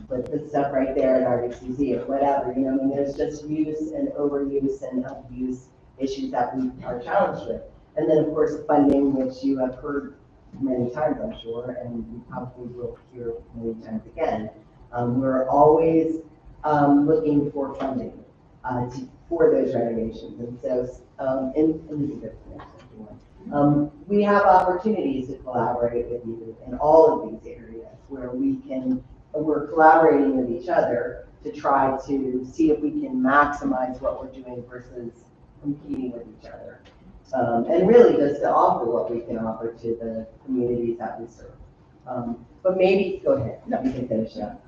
put the stuff right there at RBCC or whatever, there's just use and overuse and abuse issues that we are challenged with. And then, of course, funding, which you have heard many times, I'm sure, and you probably will hear many times again. We're always looking for funding for those renovations. And so, we have opportunities to collaborate with you in all of these areas where we're collaborating with each other to try to see if we can maximize what we're doing versus competing with each other. And really just to offer what we can offer to the communities that we serve. But maybe, go ahead, you can finish up.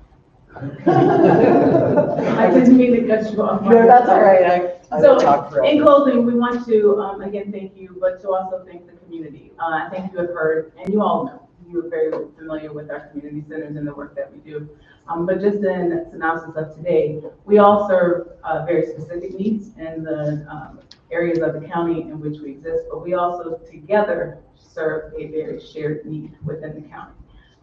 I didn't mean to cut you off. No, that's all right. So in closing, we want to, again, thank you, but to also thank the community. I think you have heard, and you all know, you are very familiar with our community centers and the work that we do. But just in synopsis of today, we all serve very specific needs in the areas of the county in which we exist, but we also together serve a very shared need within the county.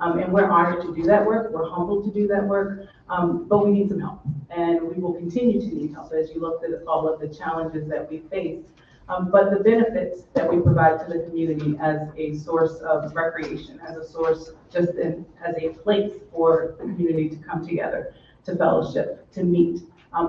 And we're honored to do that work. We're humbled to do that work, but we need some help. And we will continue to need help as you look at all of the challenges that we face. But the benefits that we provide to the community as a source of recreation, as a source as a place for the community to come together, to fellowship, to meet,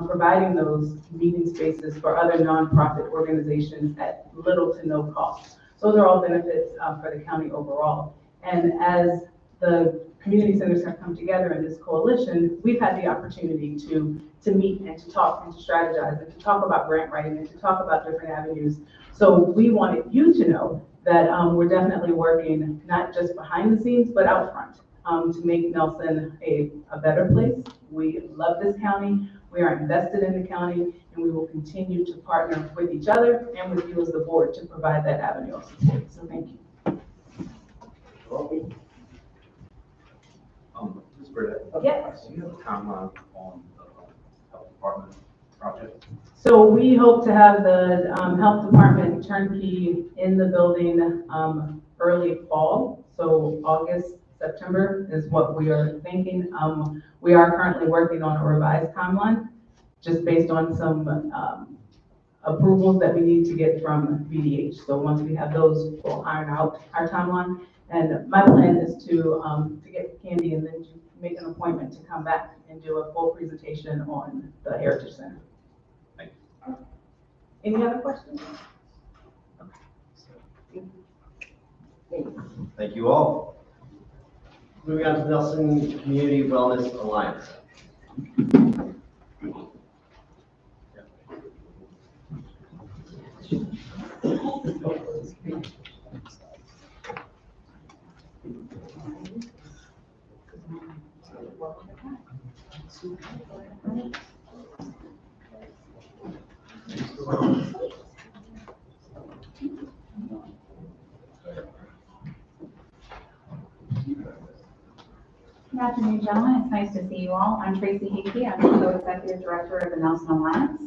providing those meeting spaces for other nonprofit organizations at little to no cost. Those are all benefits for the county overall. And as the community centers have come together in this coalition, we've had the opportunity to meet and to talk and to strategize and to talk about grant writing and to talk about different avenues. So we wanted you to know that we're definitely working not just behind the scenes, but out front to make Nelson a better place. We love this county. We are invested in the county, and we will continue to partner with each other and with you as the board to provide that avenue of support. So thank you. Ms. Burdett, Yes. do you have a timeline on the health department project? So we hope to have the health department turnkey in the building early fall. So August, September is what we are thinking. We are currently working on a revised timeline just based on some approvals that we need to get from VDH. So once we have those, we'll iron out our timeline. And my plan is to get Candy and then to make an appointment to come back and do a full presentation on the Heritage Center. Any other questions? Thank you all. Moving on to Nelson Community Wellness Alliance. Good afternoon, gentlemen. It's nice to see you all. I'm Tracy Hickey. I'm the co-executive director of the Nelson Alliance.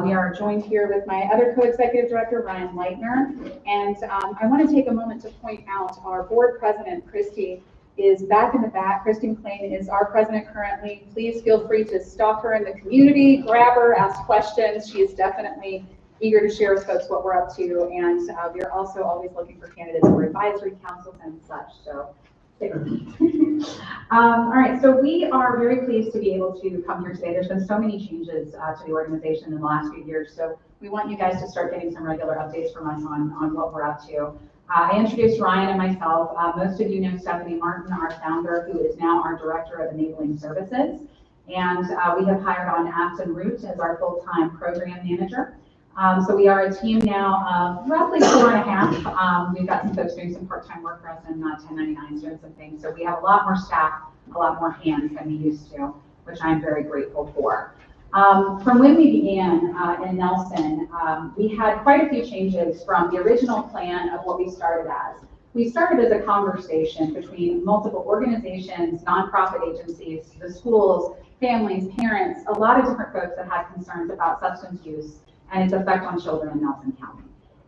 We are joined here with my other co-executive director, Ryan Leitner. And I want to take a moment to point out our board president, Christy, is back in the back. Christy McLean is our president currently. Please feel free to stalk her in the community, grab her, ask questions. She is definitely eager to share with folks what we're up to. And we are also always looking for candidates for advisory councils and such. So all right, so we are very pleased to be able to come here today. There's been so many changes to the organization in the last few years, so we want you guys to start getting some regular updates from us on what we're up to. I introduced Ryan and myself. Most of you know Stephanie Martin, our founder, who is now our Director of Enabling Services. And we have hired on Afton Root as our full-time program manager. So we are a team now of roughly 4.5. We've got some folks doing some part-time work for us and 1099s doing some things. So we have a lot more staff, a lot more hands than we used to, which I'm very grateful for. From when we began in Nelson, we had quite a few changes from the original plan of what we started as. We started as a conversation between multiple organizations, nonprofit agencies, the schools, families, parents, a lot of different folks that had concerns about substance use and its effect on children in Nelson County.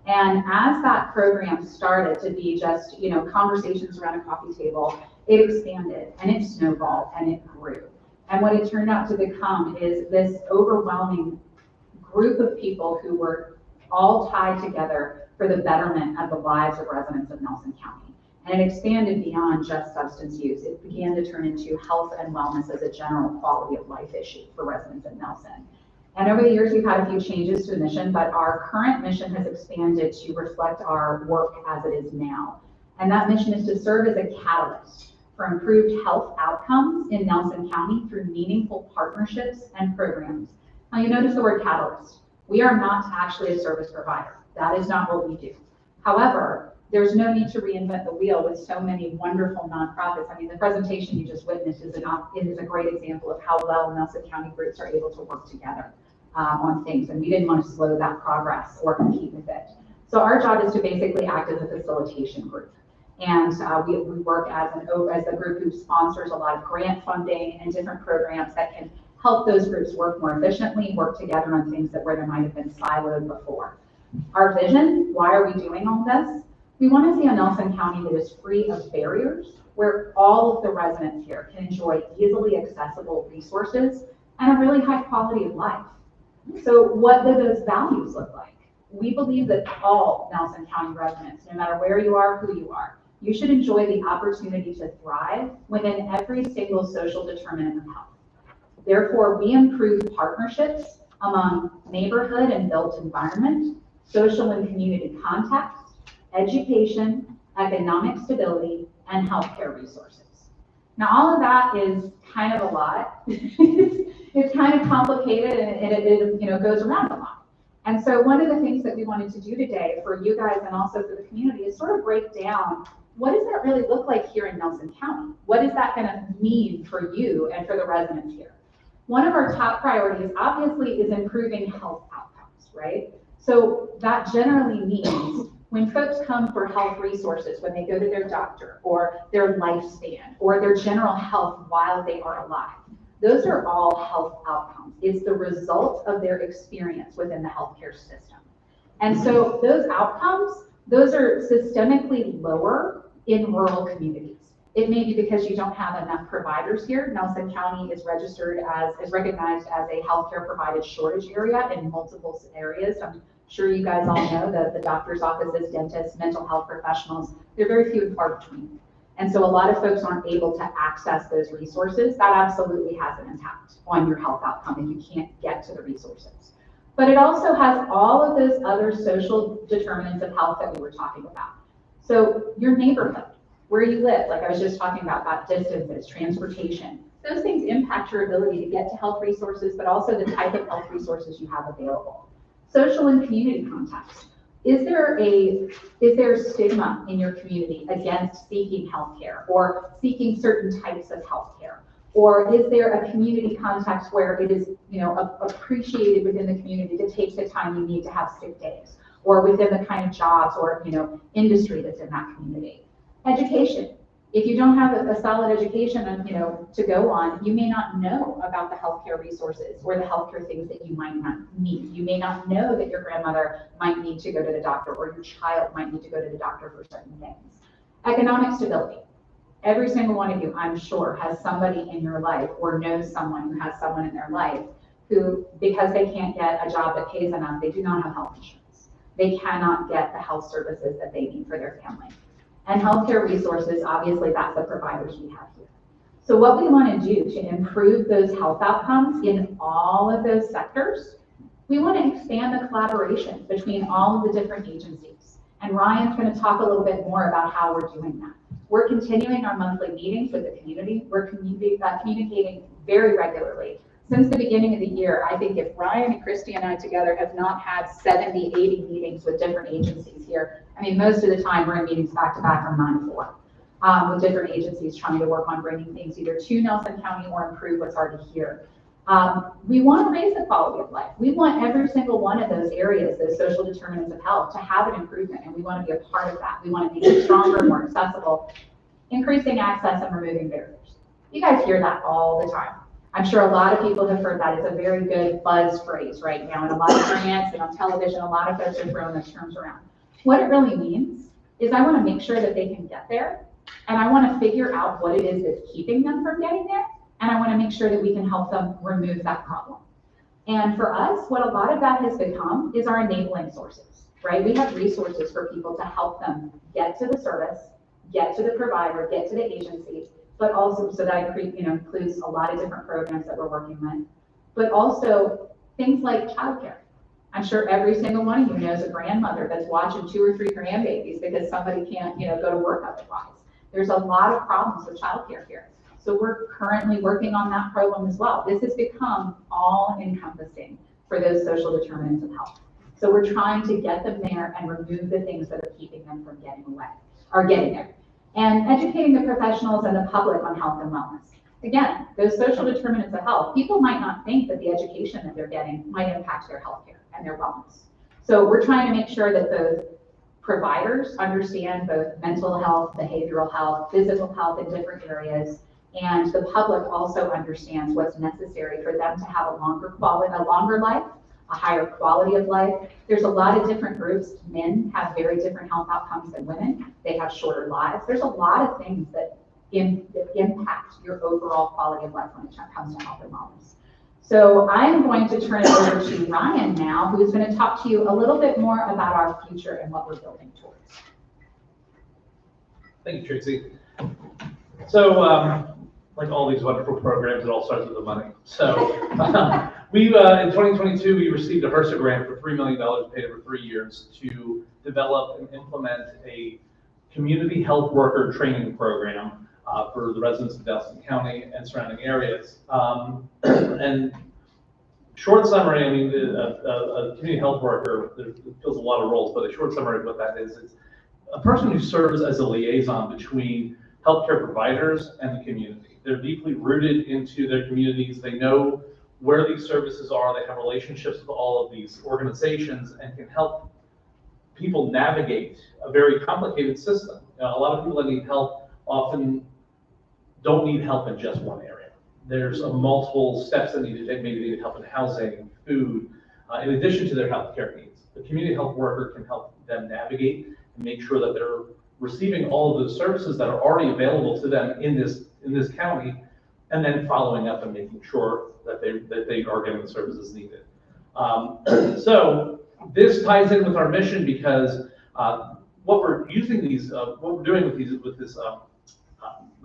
And as that program started to be just, conversations around a coffee table, it expanded and it snowballed and it grew. And what it turned out to become is this overwhelming group of people who were all tied together for the betterment of the lives of residents of Nelson County. And it expanded beyond just substance use. It began to turn into health and wellness as a general quality of life issue for residents of Nelson. And over the years, we've had a few changes to the mission, but our current mission has expanded to reflect our work as it is now. And that mission is to serve as a catalyst for improved health outcomes in Nelson County through meaningful partnerships and programs. Now you notice the word catalyst. We are not actually a service provider. That is not what we do. However, there's no need to reinvent the wheel with so many wonderful nonprofits. I mean, the presentation you just witnessed is a great example of how well Nelson County groups are able to work together on things, and we didn't want to slow that progress or compete with it. So our job is to basically act as a facilitation group. And we work as the group who sponsors a lot of grant funding and different programs that can help those groups work more efficiently, work together on things where there might have been siloed before. Our vision, why are we doing all this? We want to see a Nelson County that is free of barriers, where all of the residents here can enjoy easily accessible resources and a really high quality of life. So what do those values look like? We believe that all Nelson County residents, no matter where you are, who you are, you should enjoy the opportunity to thrive within every single social determinant of health. Therefore, we improve partnerships among neighborhood and built environment, social and community context, education, economic stability, and healthcare resources. Now, all of that is kind of a lot. It's kind of complicated and it goes around a lot. And so one of the things that we wanted to do today for you guys and also for the community is sort of break down, what does that really look like here in Nelson County? What is that going to mean for you and for the residents here? One of our top priorities, obviously, is improving health outcomes, right? So that generally means when folks come for health resources, when they go to their doctor or their lifespan or their general health while they are alive, those are all health outcomes. It's the result of their experience within the healthcare system. And so those outcomes, those are systemically lower in rural communities. It may be because you don't have enough providers here. Nelson County is recognized as a healthcare provided shortage area in multiple areas. I'm sure you guys all know that the doctor's offices, dentists, mental health professionals, they're very few and far between. And so a lot of folks aren't able to access those resources. That absolutely has an impact on your health outcome if you can't get to the resources. But it also has all of those other social determinants of health that we were talking about. So your neighborhood, where you live, like I was just talking about distances, transportation, those things impact your ability to get to health resources, but also the type of health resources you have available. Social and community context. Is there stigma in your community against seeking healthcare or seeking certain types of healthcare? Or is there a community context where it is, appreciated within the community to take the time you need to have sick days, or within the kind of jobs or, industry that's in that community? Education. If you don't have a solid education, to go on, you may not know about the healthcare resources or the healthcare things that you might not need. You may not know that your grandmother might need to go to the doctor or your child might need to go to the doctor for certain things. Economic stability. Every single one of you, I'm sure, has somebody in your life or knows someone who has someone in their life who, because they can't get a job that pays enough, they do not have health insurance. They cannot get the health services that they need for their family. And healthcare resources, obviously, that's the providers we have here. So what we want to do to improve those health outcomes in all of those sectors, we want to expand the collaboration between all of the different agencies. And Ryan's going to talk a little bit more about how we're doing that. We're continuing our monthly meetings with the community. We're communicating very regularly. Since the beginning of the year, I think if Ryan and Christy and I together have not had 70, 80 meetings with different agencies here, I mean, most of the time we're in meetings back to back from 9 to 4 with different agencies trying to work on bringing things either to Nelson County or improve what's already here. We want to raise the quality of life. We want every single one of those areas, those social determinants of health, to have an improvement, and we want to be a part of that. We want to make it stronger, more accessible, increasing access and removing barriers. You guys hear that all the time. I'm sure a lot of people have heard that. It's a very good buzz phrase right now. And a lot of grants and on television, a lot of folks are throwing those terms around. What it really means is I want to make sure that they can get there. And I want to figure out what it is that's keeping them from getting there. And I want to make sure that we can help them remove that problem. And for us, what a lot of that has become is our enabling sources, right? We have resources for people to help them get to the service, get to the provider, get to the agency, but also, so that includes a lot of different programs that we're working with, but also things like childcare. I'm sure every single one of you knows a grandmother that's watching 2 or 3 grandbabies because somebody can't, go to work otherwise. There's a lot of problems with childcare here. So we're currently working on that program as well. This has become all-encompassing for those social determinants of health. So we're trying to get them there and remove the things that are keeping them from getting there. And educating the professionals and the public on health and wellness. Again, those social determinants of health, people might not think that the education that they're getting might impact their healthcare and their wellness. So we're trying to make sure that the providers understand both mental health, behavioral health, physical health in different areas, and the public also understands what's necessary for them to have a longer life, a higher quality of life. There's a lot of different groups. Men have very different health outcomes than women. They have shorter lives. There's a lot of things that impact your overall quality of life when it comes to health and wellness. So I'm going to turn it over to Ryan now, who's going to talk to you a little bit more about our future and what we're building towards. Thank you, Tracy. So, like all these wonderful programs, it all starts with the money. So, in 2022, we received a HRSA grant for $3 million paid over 3 years to develop and implement a community health worker training program for the residents of Nelson County and surrounding areas. And short summary, I mean, a community health worker, there fills a lot of roles, but a short summary of what that is a person who serves as a liaison between healthcare providers and the community. They're deeply rooted into their communities. They know where these services are. They have relationships with all of these organizations and can help people navigate a very complicated system. A lot of people that need help often don't need help in just one area. There's multiple steps that need to take. Maybe they need help in housing, food, in addition to their healthcare needs. The community health worker can help them navigate and make sure that they're receiving all of those services that are already available to them in this county, and then following up and making sure that they are getting the services needed. So this ties in with our mission because what we're doing with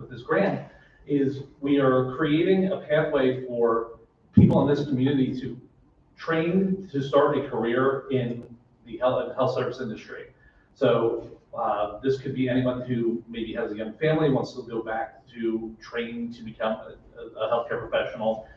this grant is we are creating a pathway for people in this community to train to start a career in the health service industry. So this could be anyone who maybe has a young family, wants to go back to train to become a healthcare professional.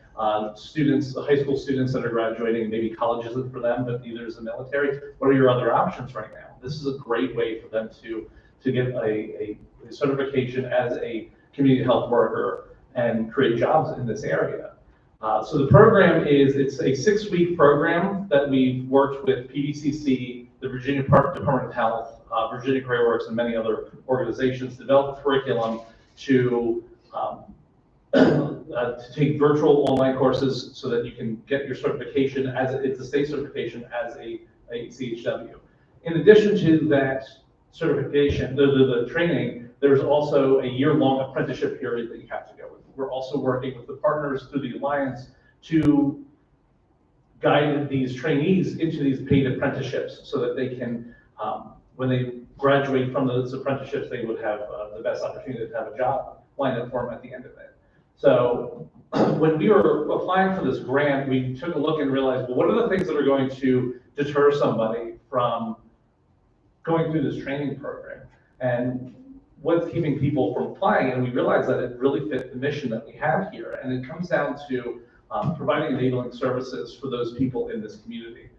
Students, high school students that are graduating, maybe college isn't for them, but neither is the military. What are your other options right now? This is a great way for them to get a certification as a community health worker and create jobs in this area. So the program it's a 6-week program that we've worked with PDCC, the Virginia Department of Health, Virginia Career Works, and many other organizations, develop a curriculum to take virtual online courses so that you can get your certification it's a state certification as a CHW. In addition to that certification, the training, there's also a year-long apprenticeship period that you have to go with. We're also working with the partners through the Alliance to guide these trainees into these paid apprenticeships so that they can, when they graduate from those apprenticeships, they would have the best opportunity to have a job lined up for them at the end of it. So when we were applying for this grant, we took a look and realized, well, what are the things that are going to deter somebody from going through this training program? And what's keeping people from applying? And we realized that it really fit the mission that we have here. And it comes down to providing enabling services for those people in this community.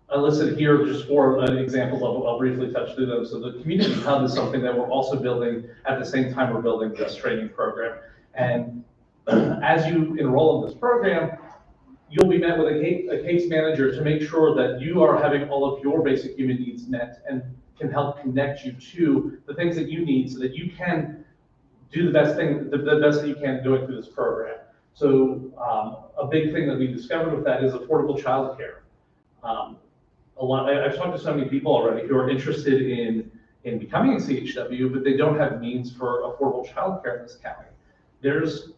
I listed here just 4 examples. I'll briefly touch through them. So the community hub is something that we're also building at the same time we're building this training program. And as you enroll in this program, you'll be met with a case manager to make sure that you are having all of your basic human needs met and can help connect you to the things that you need so that you can do the best that you can doing through this program. So a big thing that we discovered with that is affordable childcare. I've talked to so many people already who are interested in becoming a CHW, but they don't have means for affordable childcare in this county. There's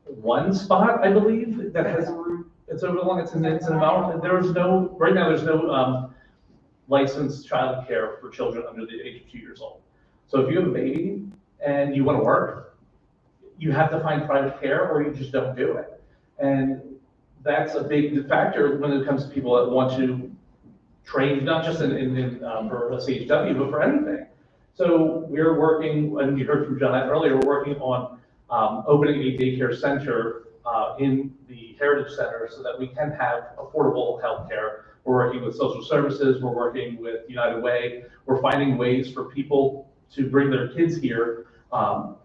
one spot, I believe, that has it's overlong. It's an amount. Right now there's no licensed childcare for children under the age of 2 years old. So if you have a baby and you want to work, you have to find private care or you just don't do it. And that's a big factor when it comes to people that want to train, not just for a CHW, but for anything. So we're working, and you heard from John earlier, we're working on opening a daycare center in the Heritage Center so that we can have affordable healthcare. We're working with social services, we're working with United Way, we're finding ways for people to bring their kids here, no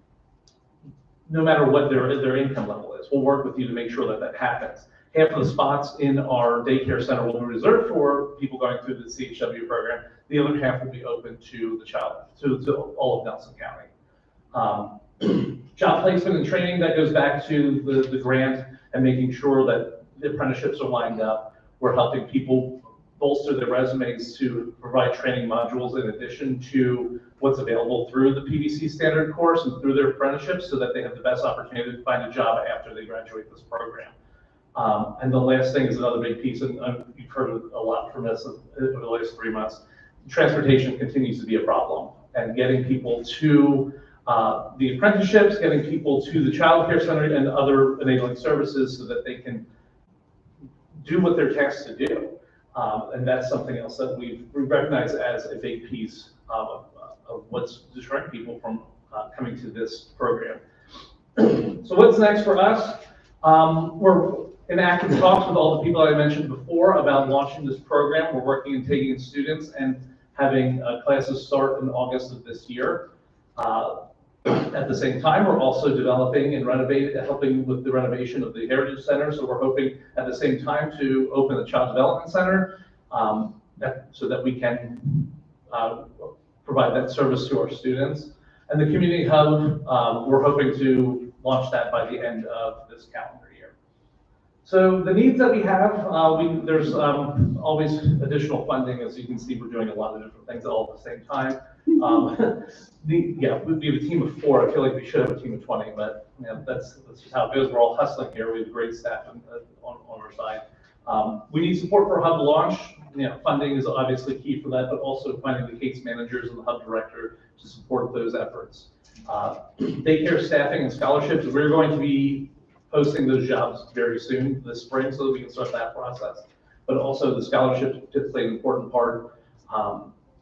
matter what their income level is. We'll work with you to make sure that that happens. Half of the spots in our daycare center will be reserved for people going through the CHW program. The other half will be open to to all of Nelson County. Job placement and training, that goes back to the grant and making sure that the apprenticeships are lined up. We're helping people bolster their resumes to provide training modules in addition to what's available through the PVC standard course and through their apprenticeships so that they have the best opportunity to find a job after they graduate this program. And the last thing is another big piece, and you've heard a lot from us over the last 3 months. Transportation continues to be a problem, and getting people to the apprenticeships, getting people to the child care center and other enabling services so that they can do what they're tasked to do. And that's something else that we recognize as a big piece of what's deterring people from coming to this program. So what's next for us? We're in active talks with all the people I mentioned before about launching this program. We're working and taking in students and having classes start in August of this year. At the same time, we're also developing and helping with the renovation of the Heritage Center. So we're hoping at the same time to open the Child Development Center so that we can provide that service to our students. And the Community Hub, we're hoping to launch that by the end of this calendar year. So the needs that we have, there's always additional funding. As you can see, we're doing a lot of different things all at the same time. We have a team of 4. I feel like we should have a team of 20, but that's just how it goes. We're all hustling here. We have great staff on our side. We need support for Hub launch. Funding is obviously key for that, but also finding the case managers and the Hub director to support those efforts. Daycare staffing and scholarships, we're going to be posting those jobs very soon this spring so that we can start that process. But also the scholarships play an important part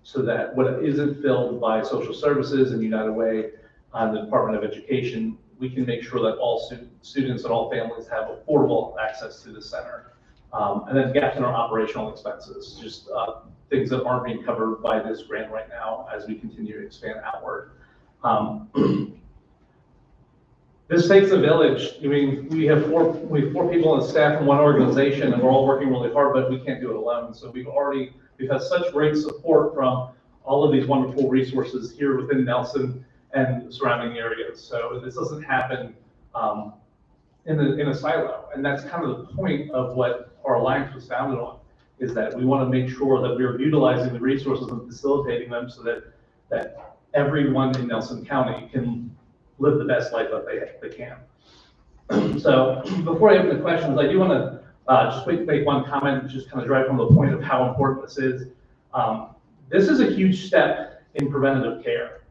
so that what isn't filled by social services and United Way and the Department of Education, we can make sure that all students and all families have affordable access to the center. And then gaps in our operational expenses, just things that aren't being covered by this grant right now as we continue to expand outward. This takes a village. I mean, we have four people on staff in one organization, and we're all working really hard, but we can't do it alone. So we've had such great support from all of these wonderful resources here within Nelson and the surrounding areas. So this doesn't happen in a silo, and that's kind of the point of what our alliance was founded on, is that we want to make sure that we're utilizing the resources and facilitating them so that everyone in Nelson County can live the best life that they can. So before I open the questions, I do want to just make one comment, just kind of drive from the point of how important this is. This is a huge step in preventative care.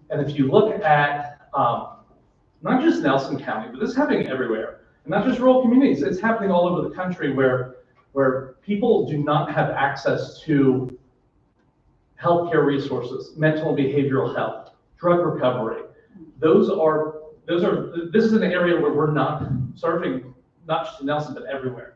And if you look at not just Nelson County, but this is happening everywhere, and not just rural communities, it's happening all over the country where people do not have access to healthcare resources, mental and behavioral health, drug recovery. This is an area where we're not serving, not just in Nelson, but everywhere.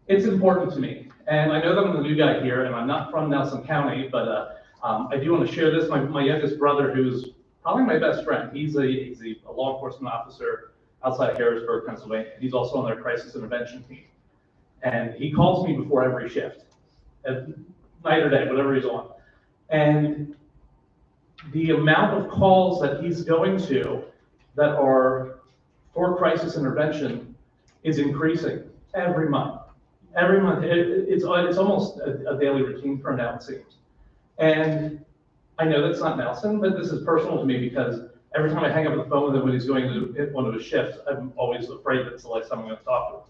It's important to me. And I know that I'm the new guy here, and I'm not from Nelson County, but I do want to share this. My youngest brother, who's probably my best friend, he's a law enforcement officer outside of Harrisburg, Pennsylvania. He's also on their crisis intervention team. And he calls me before every shift, at night or day, whatever he's on. And the amount of calls that he's going to that are for crisis intervention is increasing every month. Every month, it's almost a daily routine for him now, it seems. And I know that's not Nelson, but this is personal to me because every time I hang up the phone with him when he's going to one of his shifts, I'm always afraid that it's the last time I'm going to talk to him.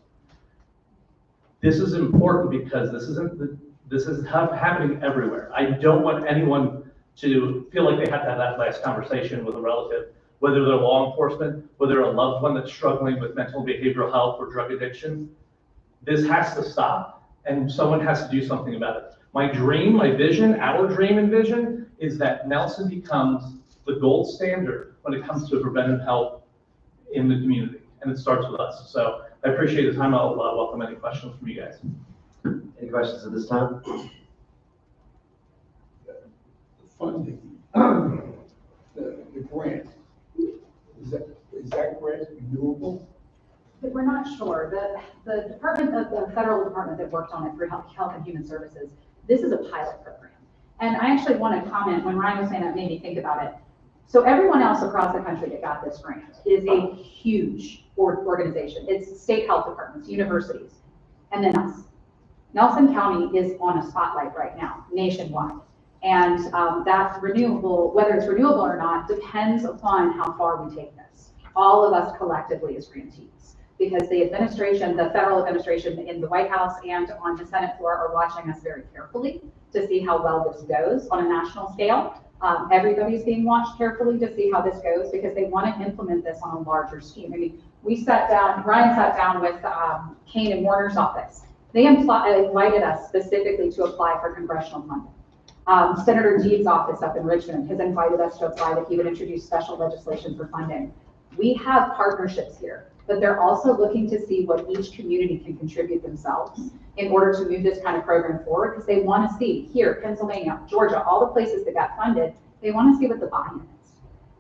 This is important because this is happening everywhere. I don't want anyone to feel like they have to have that last conversation with a relative, whether they're law enforcement, whether a loved one that's struggling with mental and behavioral health or drug addiction. This has to stop, and someone has to do something about it. My dream, my vision, our dream and vision is that Nelson becomes the gold standard when it comes to preventive health in the community, and it starts with us. So I appreciate the time. I'll welcome any questions from you guys. Any questions at this time? Funding, the grant, is that grant renewable? We're not sure. The department of the federal department that worked on it through Health and Human Services, this is a pilot program. And I actually want to comment, when Ryan was saying that, made me think about it. So everyone else across the country that got this grant is a huge organization. It's state health departments, universities, and then us. Nelson County is on a spotlight right now, nationwide. And that renewable, whether it's renewable or not, depends upon how far we take this. All of us collectively as grantees, because the administration, the federal administration in the White House and on the Senate floor are watching us very carefully to see how well this goes on a national scale. Everybody's being watched carefully to see how this goes because they want to implement this on a larger scheme. I mean, Ryan sat down with Kane and Warner's office. They invited us specifically to apply for congressional funding. Senator Deeb's office up in Richmond has invited us to apply that he would introduce special legislation for funding. We have partnerships here, but they're also looking to see what each community can contribute themselves in order to move this kind of program forward, because they want to see here, Pennsylvania, Georgia, all the places that got funded, they want to see what the buy-in is.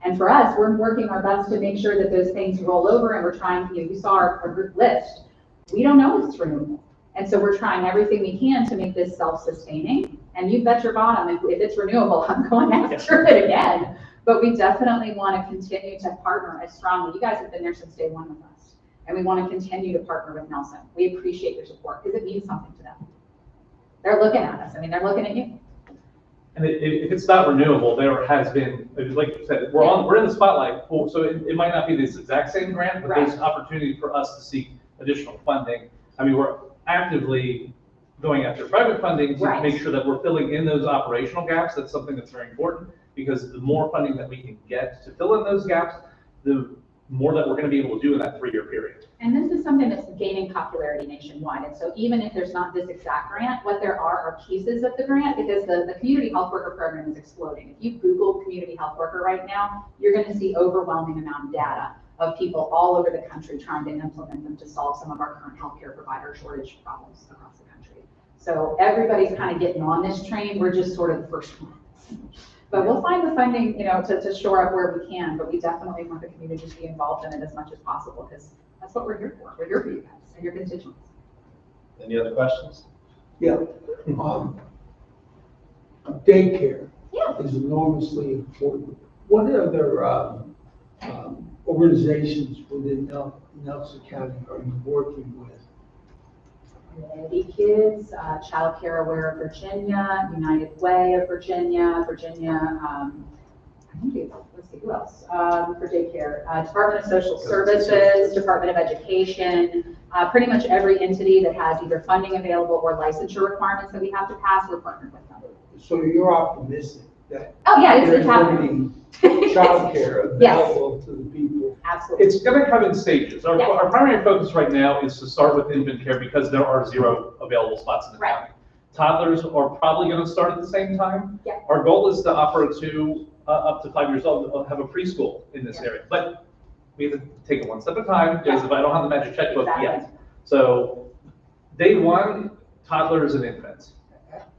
And for us, we're working our best to make sure that those things roll over, and we're trying, you saw our list. We don't know if it's renewable. And so we're trying everything we can to make this self-sustaining. And you bet your bottom, if it's renewable, I'm going after it again. But we definitely want to continue to partner as strongly. You guys have been there since day one with us. and we want to continue to partner with Nelson. We appreciate your support because it means something to them. They're looking at us. I mean, they're looking at you. And if it's not renewable, there has been, like you said, we're in the spotlight, so it might not be this exact same grant, but there's opportunity for us to seek additional funding. I mean, we're actively going after private funding to make sure that we're filling in those operational gaps. That's something that's very important, because the more funding that we can get to fill in those gaps, the more that we're going to be able to do in that 3-year period. And this is something that's gaining popularity nationwide. And so even if there's not this exact grant, what there are pieces of the grant, because the community health worker program is exploding. If you Google community health worker right now, you're going to see overwhelming amount of data of people all over the country trying to implement them to solve some of our current healthcare provider shortage problems across the country. So everybody's kind of getting on this train. We're just sort of the first ones. But we'll find the funding, to shore up where we can, but we definitely want the community to be involved in it as much as possible, because that's what we're here for. We're here for you guys and your constituents. Any other questions? Yeah. Daycare Yeah. is enormously important. What other organizations within Nelson County are you working with? Unity Kids, Child Care Aware of Virginia, United Way of Virginia, I think it's, let's see, who else? For daycare, Department of Social Services, Department of Education, pretty much every entity that has either funding available or licensure requirements that we have to pass, we're partnered with them. So you're optimistic that it's there's happening. going to be childcare available to the people? Absolutely. It's going to come in stages. Our primary focus right now is to start with infant care, because there are 0 available spots in the county. Toddlers are probably going to start at the same time. Our goal is to offer to up to 5 years old, have a preschool in this area. But we have to take it one step at a time, because if I don't have the magic checkbook yet. So day one, toddlers and infants.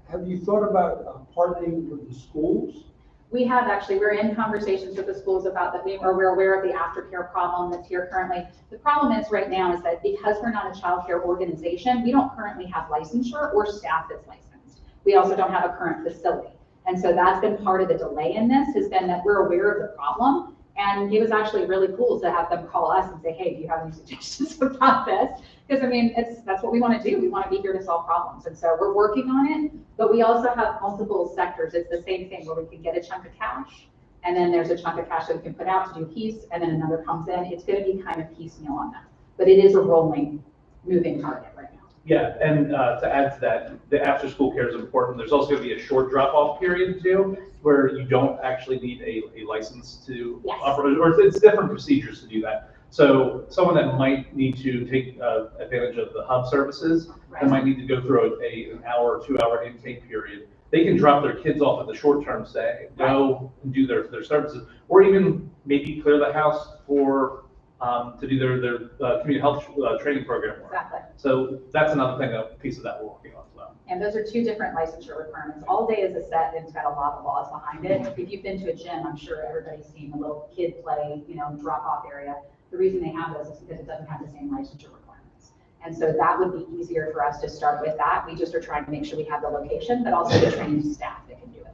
Have you thought about partnering with the schools? We have actually, we're in conversations with the schools about that. We're aware of the aftercare problem that's here currently. The problem is right now is that because we're not a child care organization, we don't currently have licensure or staff that's licensed. We also don't have a current facility. And so that's been part of the delay in this, has been that we're aware of the problem. And it was actually really cool to have them call us and say, hey, do you have any suggestions about this? Because I mean, that's what we want to do. We want to be here to solve problems. And so we're working on it, but we also have multiple sectors. It's the same thing where we can get a chunk of cash, and then there's a chunk of cash that we can put out to do a piece, and then another comes in. It's going to be kind of piecemeal on that, but it is a rolling, moving target right now. Yeah, and to add to that, the after-school care is important. There's also going to be a short drop-off period too, where you don't actually need a license to operate, or it's different procedures to do that. So someone that might need to take advantage of the hub services, that might need to go through an hour or 2-hour intake period. They can drop their kids off at the short-term stay, go and do their services, or even maybe clear the house for to do their community health training program work. Exactly. So that's another thing, a piece of that we're working on as well. And those are 2 different licensure requirements. All day is a set, and it's got a lot of laws behind it. If you've been to a gym, I'm sure everybody's seen the little kid play, drop-off area. The reason they have those is because it doesn't have the same licensure requirements. And so that would be easier for us to start with that. We just are trying to make sure we have the location, but also the trained staff that can do it.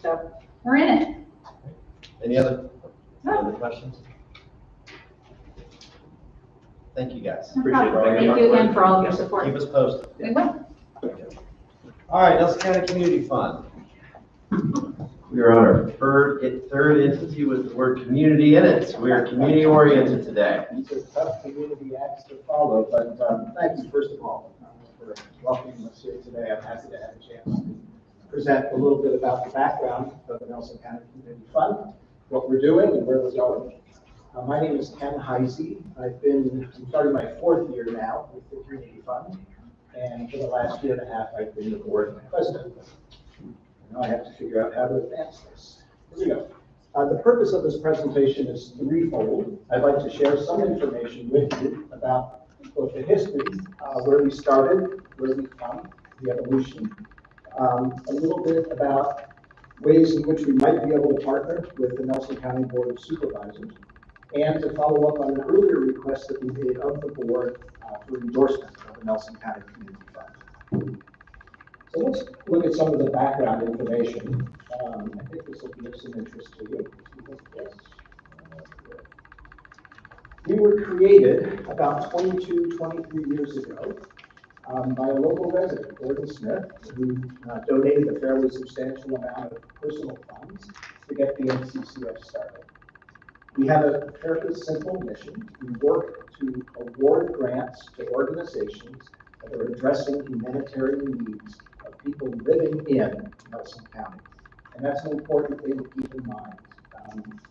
So we're in it. Any other questions? Thank you, guys. No Appreciate problem. it. Thank you again for all of your support. Keep us posted. We will. All right, Nelson County Community Fund. We are on our third entity with the word community in it. We are community oriented today. These are tough community acts to follow, but thank you, first of all, for welcoming us here today. I'm happy to have a chance to present a little bit about the background of the Nelson County Community Fund, what we're doing, and where we're going. My name is Ken Heisey. I'm starting my 4th year now with the Community Fund, and for the last 1.5 years, I've been the board president. Now I have to figure out how to advance this. Here we go. The purpose of this presentation is threefold. I'd like to share some information with you about both the history, where we started, where we've come, the evolution, a little bit about ways in which we might be able to partner with the Nelson County Board of Supervisors, and to follow up on an earlier request that we made of the board for endorsement of the Nelson County Community Fund. So let's look at some of the background information. I think this will be of some interest to you. We were created about 22, 23 years ago by a local resident, Gordon Smith, who donated a fairly substantial amount of personal funds to get the NCCF started. We have a fairly simple mission. We work to award grants to organizations that are addressing humanitarian needs of people living in Nelson County. And that's an important thing to keep in mind.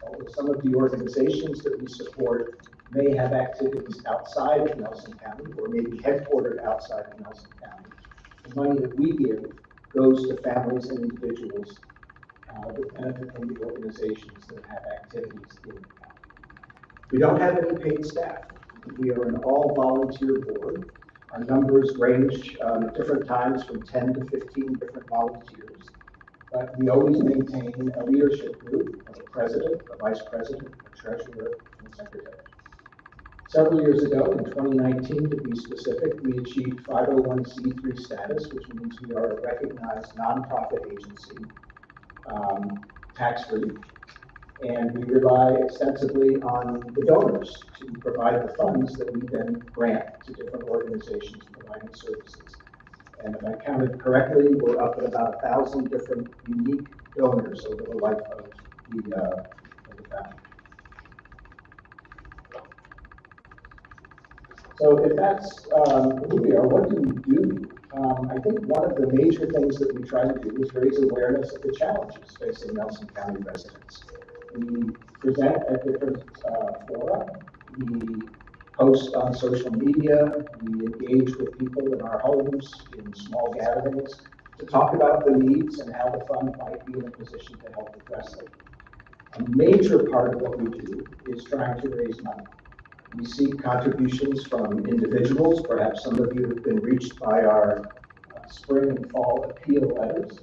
Although some of the organizations that we support may have activities outside of Nelson County or may be headquartered outside of Nelson County, the money that we give goes to families and individuals that benefit from the organizations that have activities in the county. We don't have any paid staff. We are an all-volunteer board. Our numbers range at different times from 10 to 15 different volunteers. But we always maintain a leadership group of a president, a vice president, a treasurer, and a secretary. Several years ago, in 2019 to be specific, we achieved 501c3 status, which means we are a recognized nonprofit agency, tax-free, and we rely extensively on the donors to provide the funds that we then grant to different organizations providing services. And if I counted correctly, we're up at about 1,000 different unique donors over the life of the foundation. So if that's who we are, what do we do? I think one of the major things that we try to do is raise awareness of the challenges facing Nelson County residents. We present at different fora. We post on social media. We engage with people in our homes, in small gatherings, to talk about the needs and how the fund might be in a position to help address them. A major part of what we do is trying to raise money. We seek contributions from individuals. Perhaps some of you have been reached by our spring and fall appeal letters.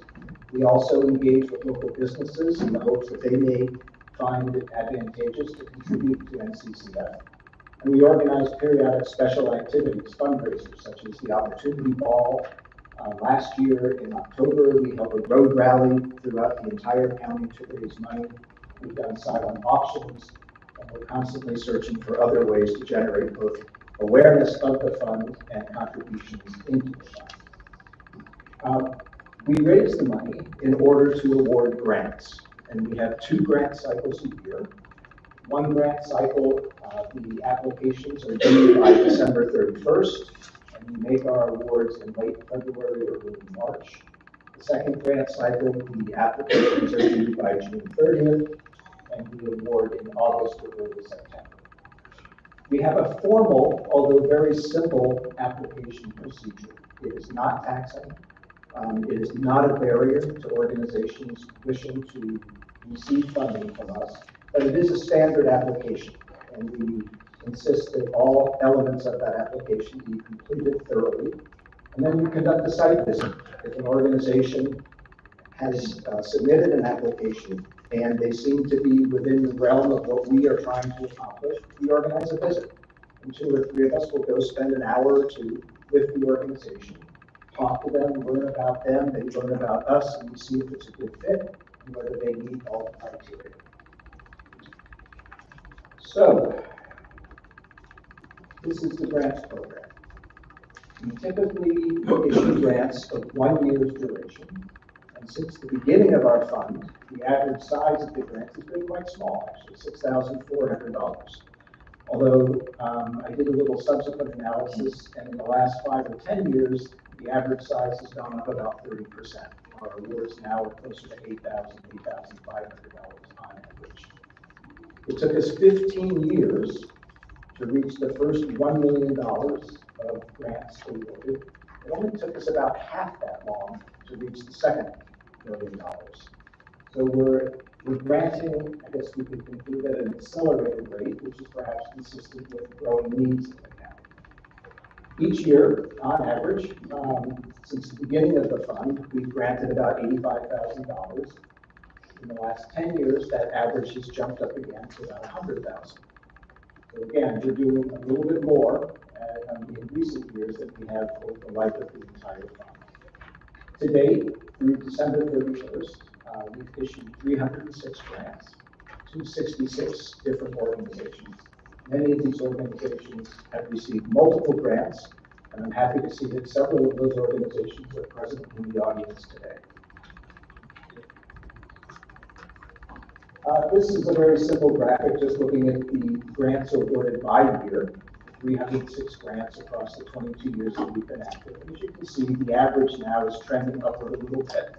We also engage with local businesses in the hopes that they may find it advantageous to contribute to NCCF. And we organize periodic special activities, fundraisers, such as the Opportunity Ball. Last year in October, we held a road rally throughout the entire county to raise money. We've done silent auctions, and we're constantly searching for other ways to generate both awareness of the fund and contributions into the fund. We raise the money in order to award grants, and we have 2 grant cycles a year. One grant cycle, the applications are due by December 31st, and we make our awards in late February or early March. The second grant cycle, the applications are due by June 30th, and we award in August or early September. We have a formal, although very simple, application procedure. It is not taxing. It is not a barrier to organizations wishing to receive funding from us, but it is a standard application, and we insist that all elements of that application be completed thoroughly. And then we conduct a site visit. If an organization has submitted an application and they seem to be within the realm of what we are trying to accomplish, we organize a visit. And 2 or 3 of us will go spend an hour or 2 with the organization, talk to them, learn about them, they learn about us, and we see if it's a good fit and whether they meet all the criteria. So, this is the grants program. We typically issue grants of 1 year's duration. And since the beginning of our fund, the average size of the grants has been quite small, actually, $6,400. Although I did a little subsequent analysis, and in the last 5 or 10 years, the average size has gone up about 30%. Our awards now are closer to $8,000, $8,500 on average. It took us 15 years to reach the first $1 million of grants awarded. It only took us about half that long to reach the second $1 million. So we're granting, I guess we could conclude, at an accelerated rate, which is perhaps consistent with growing needs in the county. Each year, on average, since the beginning of the fund, we've granted about $85,000. In the last 10 years, that average has jumped up again to about $100,000. So again, we're doing a little bit more in recent years than we have over the life of the entire fund. To date, through December 31st, we've issued 306 grants to 66 different organizations. Many of these organizations have received multiple grants, and I'm happy to see that several of those organizations are present in the audience today. This is a very simple graphic, just looking at the grants awarded by year, 306 grants across the 22 years that we've been active. And as you can see, the average now is trending upward a little bit.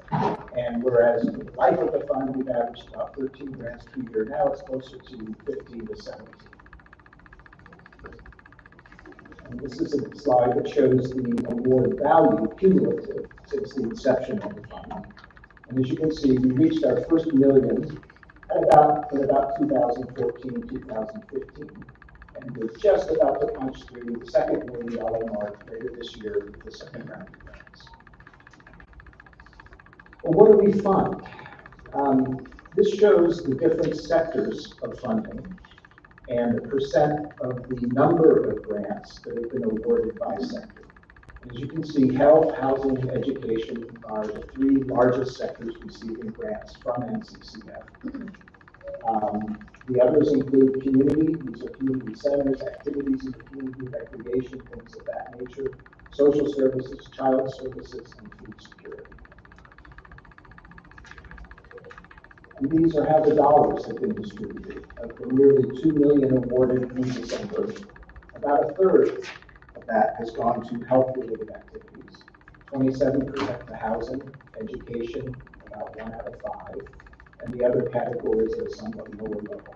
And whereas in the life of the fund, we've averaged about 13 grants per year, now it's closer to 15 to 17. And this is a slide that shows the award value cumulative since the inception of the fund. And as you can see, we reached our first million in about 2014, 2015. And we're just about to punch through the second $1 million mark later this year with the second round of grants. Well, what do we fund? This shows the different sectors of funding and the percent of the number of grants that have been awarded by sector. As you can see, health, housing, and education are the three largest sectors receiving grants from NCCF. The others include community, these are community centers, activities in the community, recreation, things of that nature, social services, child services, and food security. And these are how the dollars have been distributed. Of the nearly $2 million awarded in December, about a third of that has gone to health-related activities, 27% to housing, education, about 1 out of 5, and the other categories at a somewhat lower level.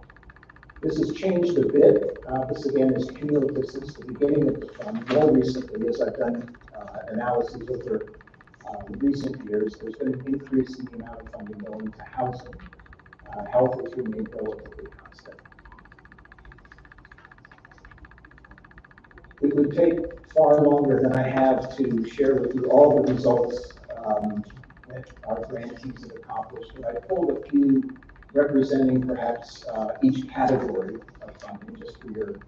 This has changed a bit. This again is cumulative since the beginning of the fund. More recently, as I've done analyses over recent years, there's been an increase in the amount of funding going to housing. Health has remained relatively constant. It would take far longer than I have to share with you all the results that our grantees have accomplished, but I pulled a few representing perhaps each category of funding just for your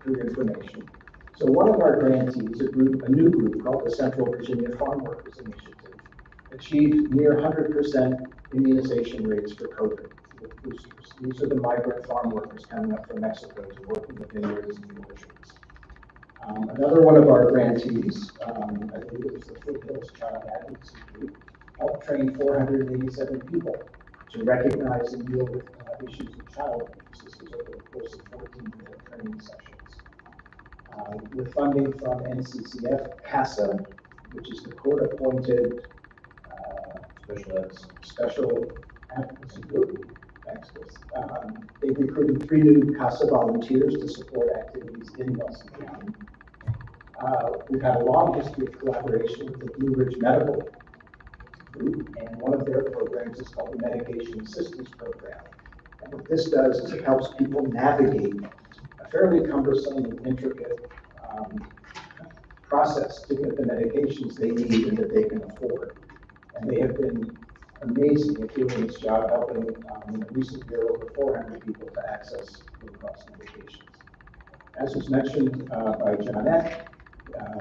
information. So one of our grantees, a new group called the Central Virginia Farm Workers Initiative, achieved near 100% immunization rates for COVID with boosters. These are the migrant farm workers coming up from Mexico to work in the vineyards and the orchards. Another one of our grantees, I believe it was the Foothills Child Advocacy Group, helped train 487 people to recognize and deal with issues of child abuse. This was over the course of 14 training sessions. With funding from NCCF, CASA, which is the court-appointed special advocacy group. Thanks, Chris. They've recruited 3 new CASA volunteers to support activities in Nelson County. We've had a long history of collaboration with the Blue Ridge Medical Group, and one of their programs is called the Medication Assistance Program. And what this does is it helps people navigate a fairly cumbersome and intricate process to get the medications they need and that they can afford. And they have been amazing at doing this job, helping in a recent year over 400 people to access low-cost medications. As was mentioned by Johnette,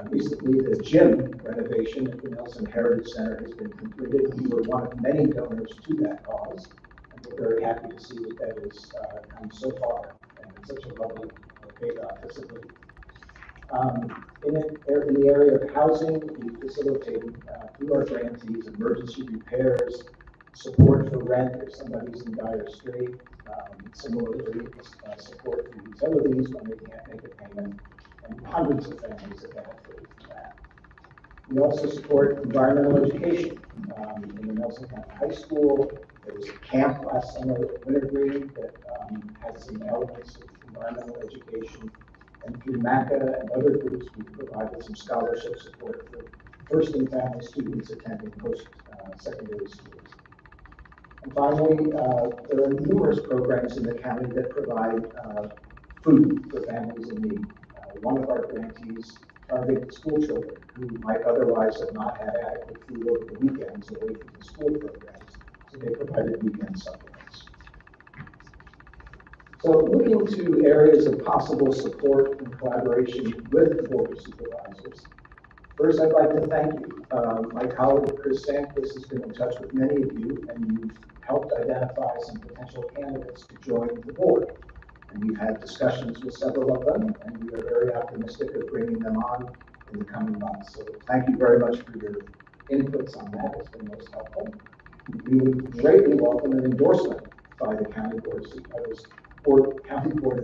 recently the gym renovation at the Nelson Heritage Center has been completed. We were one of many donors to that cause, and we're very happy to see that that has come so far, and it's such a lovely facility. In the area of housing, we facilitated through our grantees emergency repairs, support for rent if somebody's in dire strait, similarly support for utilities when they can't make a payment, and hundreds of families have benefited from that. We also support environmental education. In the Nelson County High School, there was a camp last summer at Wintergreen that had some elements of environmental education. And through MACA and other groups, we provided some scholarship support for first and family students attending post-secondary schools. And finally, there are numerous programs in the county that provide food for families in need. One of our grantees targeted school children who might otherwise have not had adequate food over the weekends away from the school programs, so they provided weekend supplements. So looking to areas of possible support and collaboration with the Board of Supervisors, first I'd like to thank you. My colleague Chris Sanchez has been in touch with many of you, and you've helped identify some potential candidates to join the board. We've had discussions with several of them, and we are very optimistic of bringing them on in the coming months. So thank you very much for your inputs on that. It's been most helpful. We would greatly welcome an endorsement by the County Board of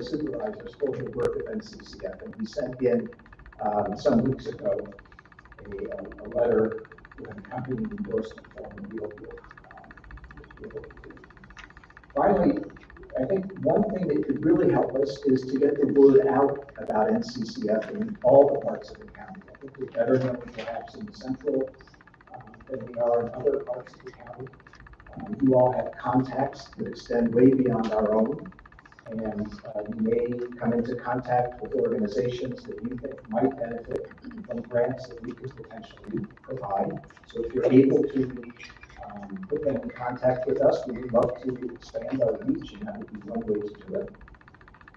Supervisors for the work of NCCF. And we sent in some weeks ago a letter with an accompanying endorsement form that we hope you'll be able to do. Finally, I think one thing that could really help us is to get the word out about NCCF in all the parts of the county. I think we're better known perhaps in the central than we are in other parts of the county. You all have contacts that extend way beyond our own, and you may come into contact with organizations that you think might benefit from grants that we could potentially provide. So if you're able to put them in contact with us, we would love to expand our reach, and that would be one way to do it.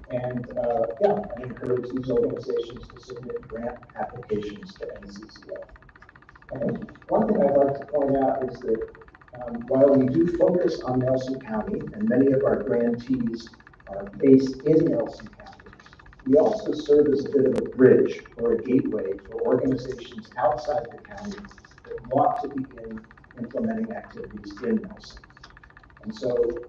And yeah, I encourage these organizations to submit grant applications to NCCF. And one thing I'd like to point out is that while we do focus on Nelson County, and many of our grantees are based in Nelson County, we also serve as a bit of a bridge or a gateway for organizations outside the county that want to begin implementing activities in Nelson. And so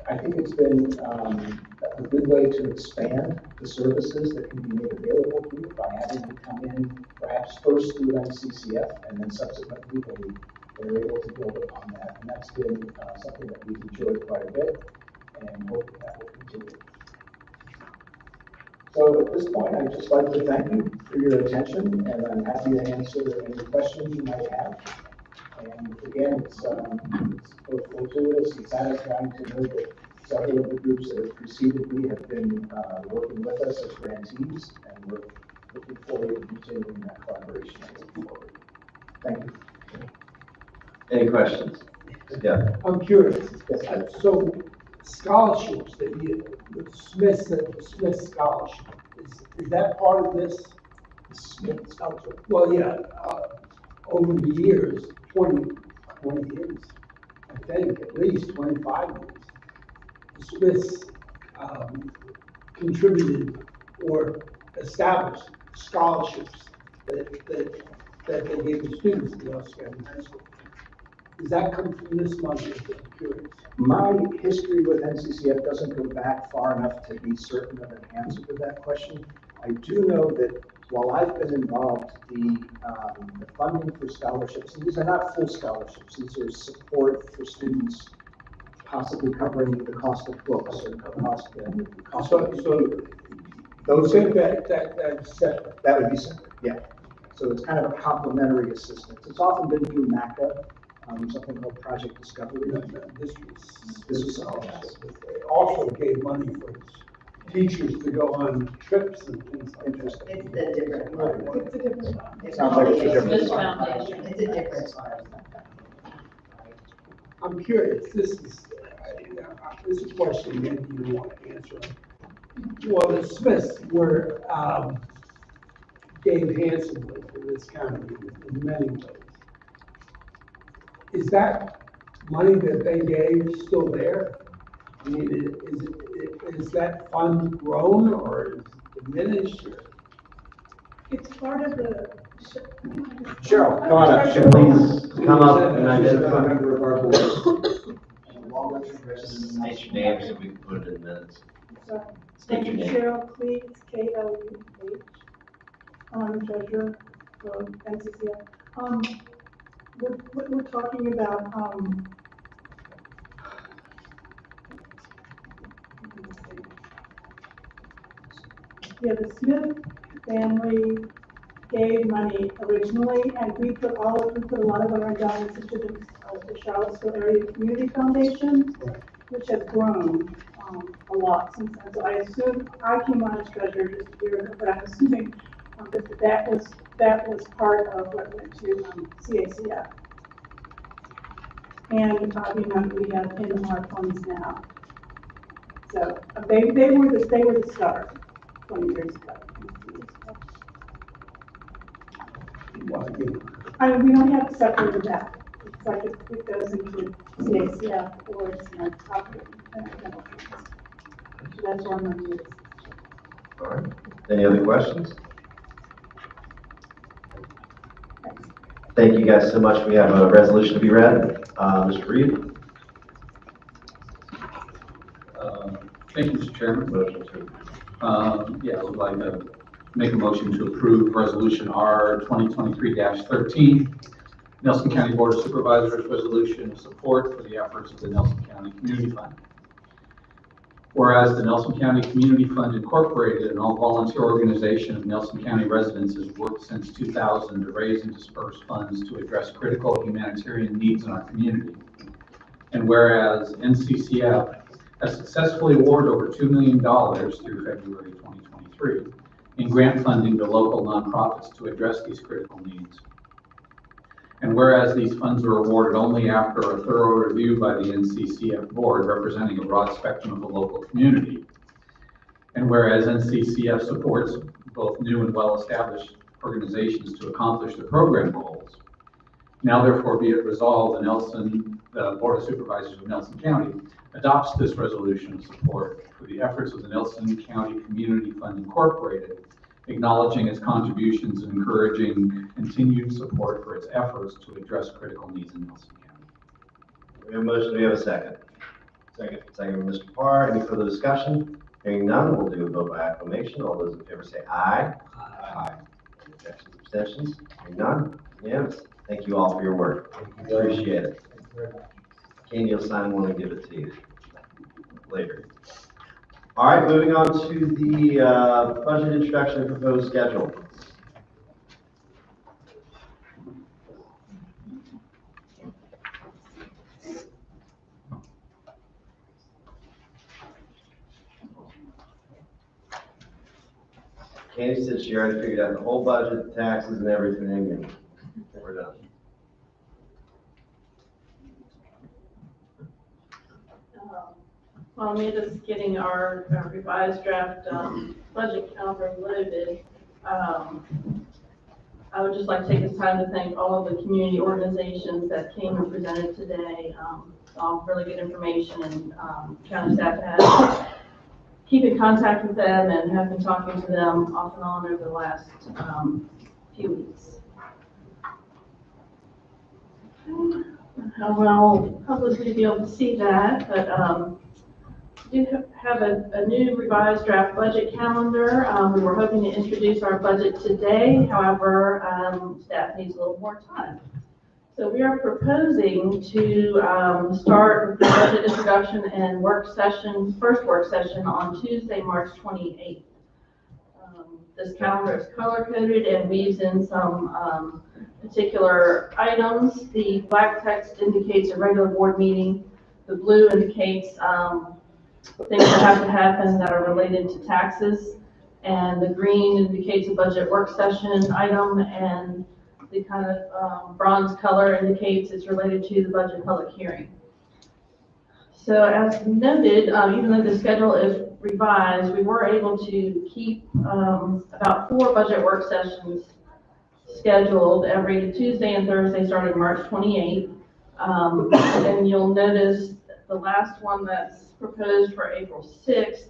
I think it's been a good way to expand the services that can be made available to you by having them come in perhaps first through NCCF and then subsequently they're able to build upon that. And that's been something that we've enjoyed quite a bit and hope that will continue. So at this point, I'd just like to thank you for your attention, and I'm happy to answer any questions you might have. And again, it's both fortuitous and satisfying to know that several of the groups that have preceded me have been working with us as grantees, and we're looking forward to continuing that collaboration moving forward. Thank you. Any questions? Yeah. I'm curious. So scholarships that the Smith scholarship, is that part of this? The Smith scholarship? Well, yeah, over the years, 20 years, I think, at least 25 years, the Smiths contributed or established scholarships that they gave the students at the Nelson County High School. Does that come from this money? I'm curious. My history with NCCF doesn't go back far enough to be certain of an answer to that question. I do know that while I've been involved, the funding for scholarships, and these are not full scholarships, these are support for students possibly covering the cost of books or the cost of those think that's separate. That would be separate, yeah. So it's kind of a complementary assistance. It's often been through MACA, something called Project Discovery. This was they also gave money for teachers to go on trips and things like that. It's a different one. It's a different one. It sounds like it's a different one. It's a different one. I'm curious, this is a question maybe you want to answer. Well, the Smiths were gave handsomely for this county in many ways. Is that money that they gave still there? I mean, is that fund grown or is it diminished? Or? It's part of the. Cheryl, come on up. Please come up and identify. A member of our board. State your name so we can put it in minutes. State your name. Cheryl Cleats, KLUH. I'm treasurer for NCCF. We're talking about the Smith family gave money originally, and we put a lot of our endowments into the Charlottesville Area Community Foundation, which has grown a lot since then. So I assume I came on as treasurer just a year ago, but I'm assuming that was part of what went to CACF. And the amount we have in our funds now. So they were the start 20 years ago. I mean, we don't have to separate that. It's like it goes into CACF or it's not property. So that's where my money is. All right. Any other questions? Thank you guys so much. We have a resolution to be read. Mr. Reed. Thank you, Mr. Chairman. Motion to. Yeah, I would like to make a motion to approve Resolution R 2023-13, Nelson County Board of Supervisors resolution of support for the efforts of the Nelson County Community Fund. Whereas the Nelson County Community Fund Incorporated, an all-volunteer organization of Nelson County residents, has worked since 2000 to raise and disperse funds to address critical humanitarian needs in our community. And whereas NCCF has successfully awarded over $2 million through February 2023 in grant funding to local nonprofits to address these critical needs. And whereas these funds were awarded only after a thorough review by the NCCF board representing a broad spectrum of the local community. And whereas NCCF supports both new and well-established organizations to accomplish the program goals. Now therefore be it resolved, the Board of Supervisors of Nelson County adopts this resolution of support for the efforts of the Nelson County Community Fund Incorporated, acknowledging its contributions and encouraging continued support for its efforts to address critical needs in Nelson County. We have a motion. Do we have a second? Second. Second from Mr. Parr. Any further discussion? Hearing none, we'll do a vote by acclamation. All those in favor say aye. Aye. Objections, abstentions? Hearing none? Unanimous. Thank you all for your work. Appreciate it. Candy will sign one and give it to you later. All right, moving on to the budget introduction and proposed schedule. Candy said she already figured out the whole budget, taxes and everything, and we're done. While Amanda's getting our revised draft budget calendar loaded, I would just like to take this time to thank all of the community organizations that came and presented today. All really good information, and county staff has keep in contact with them and have been talking to them off and on over the last few weeks. Well, hopefully you'll be able to see that, but we do have a new revised draft budget calendar. We were hoping to introduce our budget today. However, staff needs a little more time. So we are proposing to start with the budget introduction and first work session on Tuesday, March 28th. This calendar is color-coded and weaves in some particular items. The black text indicates a regular board meeting. The blue indicates things that have to happen that are related to taxes, and the green indicates a budget work session item, and the kind of bronze color indicates it's related to the budget public hearing. So as noted, even though the schedule is revised, we were able to keep about 4 budget work sessions scheduled every Tuesday and Thursday starting March 28th. And you'll notice the last one that's proposed for April 6th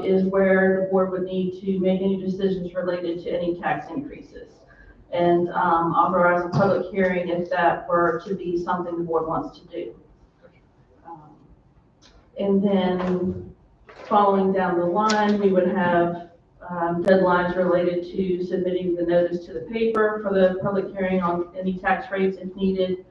is where the board would need to make any decisions related to any tax increases and authorize a public hearing if that were to be something the board wants to do. And then following down the line, we would have deadlines related to submitting the notice to the paper for the public hearing on any tax rates if needed.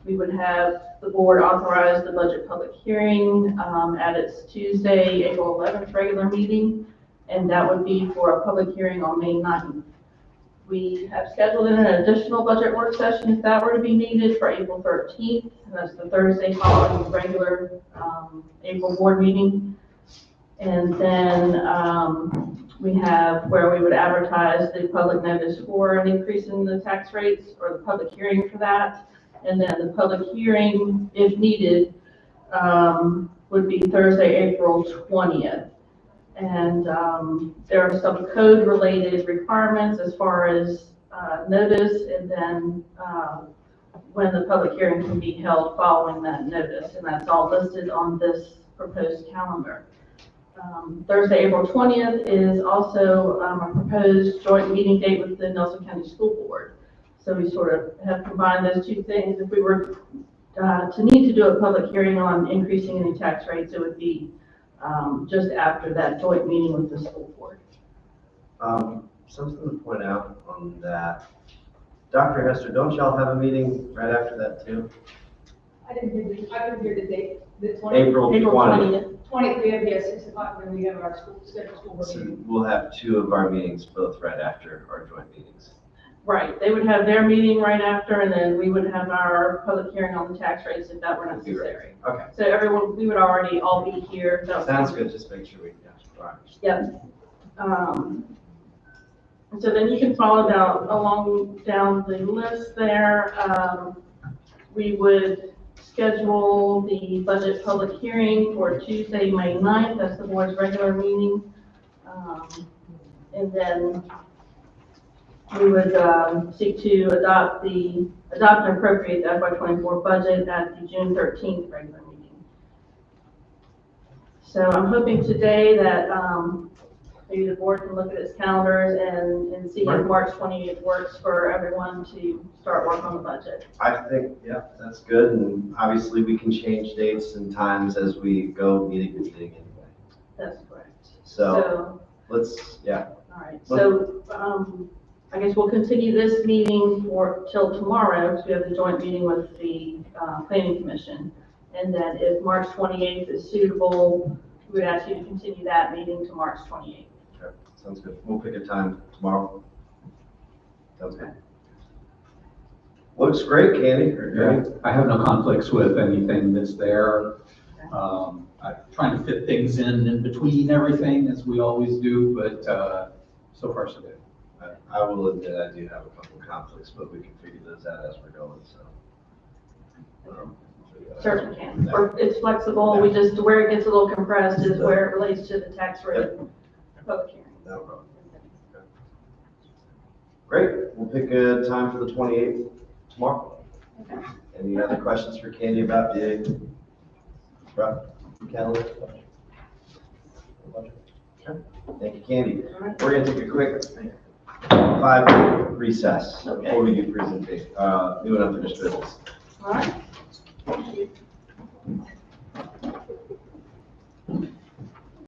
We would have the board authorize the budget public hearing at its Tuesday, April 11th regular meeting, and that would be for a public hearing on May 9th. We have scheduled in an additional budget work session if that were to be needed for April 13th, and that's the Thursday following the regular April board meeting. And then we have where we would advertise the public notice for an increase in the tax rates or the public hearing for that. And then the public hearing, if needed, would be Thursday, April 20th. And there are some code-related requirements as far as notice, and then when the public hearing can be held following that notice. And that's all listed on this proposed calendar. Thursday, April 20th is also a proposed joint meeting date with the Nelson County School Board. So we sort of have combined those two things. If we were to need to do a public hearing on increasing any tax rates, it would be just after that joint meeting with the school board. Something to point out on that. Dr. Hester, don't y'all have a meeting right after that too? I didn't hear the date, the 20th. April 20th. 20th, we have the 6 o'clock, when we have our scheduled school board So meeting. we'll have two of our meetings both right after our joint meetings. Right, they would have their meeting right after, and then we would have our public hearing on the tax rates if that were necessary. Okay. So everyone, we would already all be here. Sounds good, just make sure we, yeah, all right. Yep. So then you can follow down the list there. We would schedule the budget public hearing for Tuesday, May 9th. That's the board's regular meeting. And then we would seek to adopt and appropriate the FY24 budget at the June 13th regular meeting. So I'm hoping today that maybe the board can look at its calendars and see if March 28th works for everyone to start work on the budget. I think, yeah, that's good, and obviously we can change dates and times as we go meeting to meeting anyway. That's correct. So let's, yeah. All right, so I guess we'll continue this meeting till tomorrow, because we have the joint meeting with the Planning Commission. And then if March 28th is suitable, we would ask you to continue that meeting to March 28th. Okay, sounds good. We'll pick a time tomorrow. Sounds good. Looks great, Candy. Yeah, I have no conflicts with anything that's there. I'm trying to fit things in between everything, as we always do, but so far so good. I will admit I do have a couple of conflicts, but we can figure those out as we're going, so. Certainly can. It's flexible. We just, where it gets a little compressed is where it relates to the tax rate public hearing. No problem. Okay. Great. We'll pick a time for the 28th tomorrow. Okay. Any other questions for Candy about the calendar? Okay. Thank you, Candy. We're going to take a quick 5-minute recess before we do presentation, new and unfinished business. All right.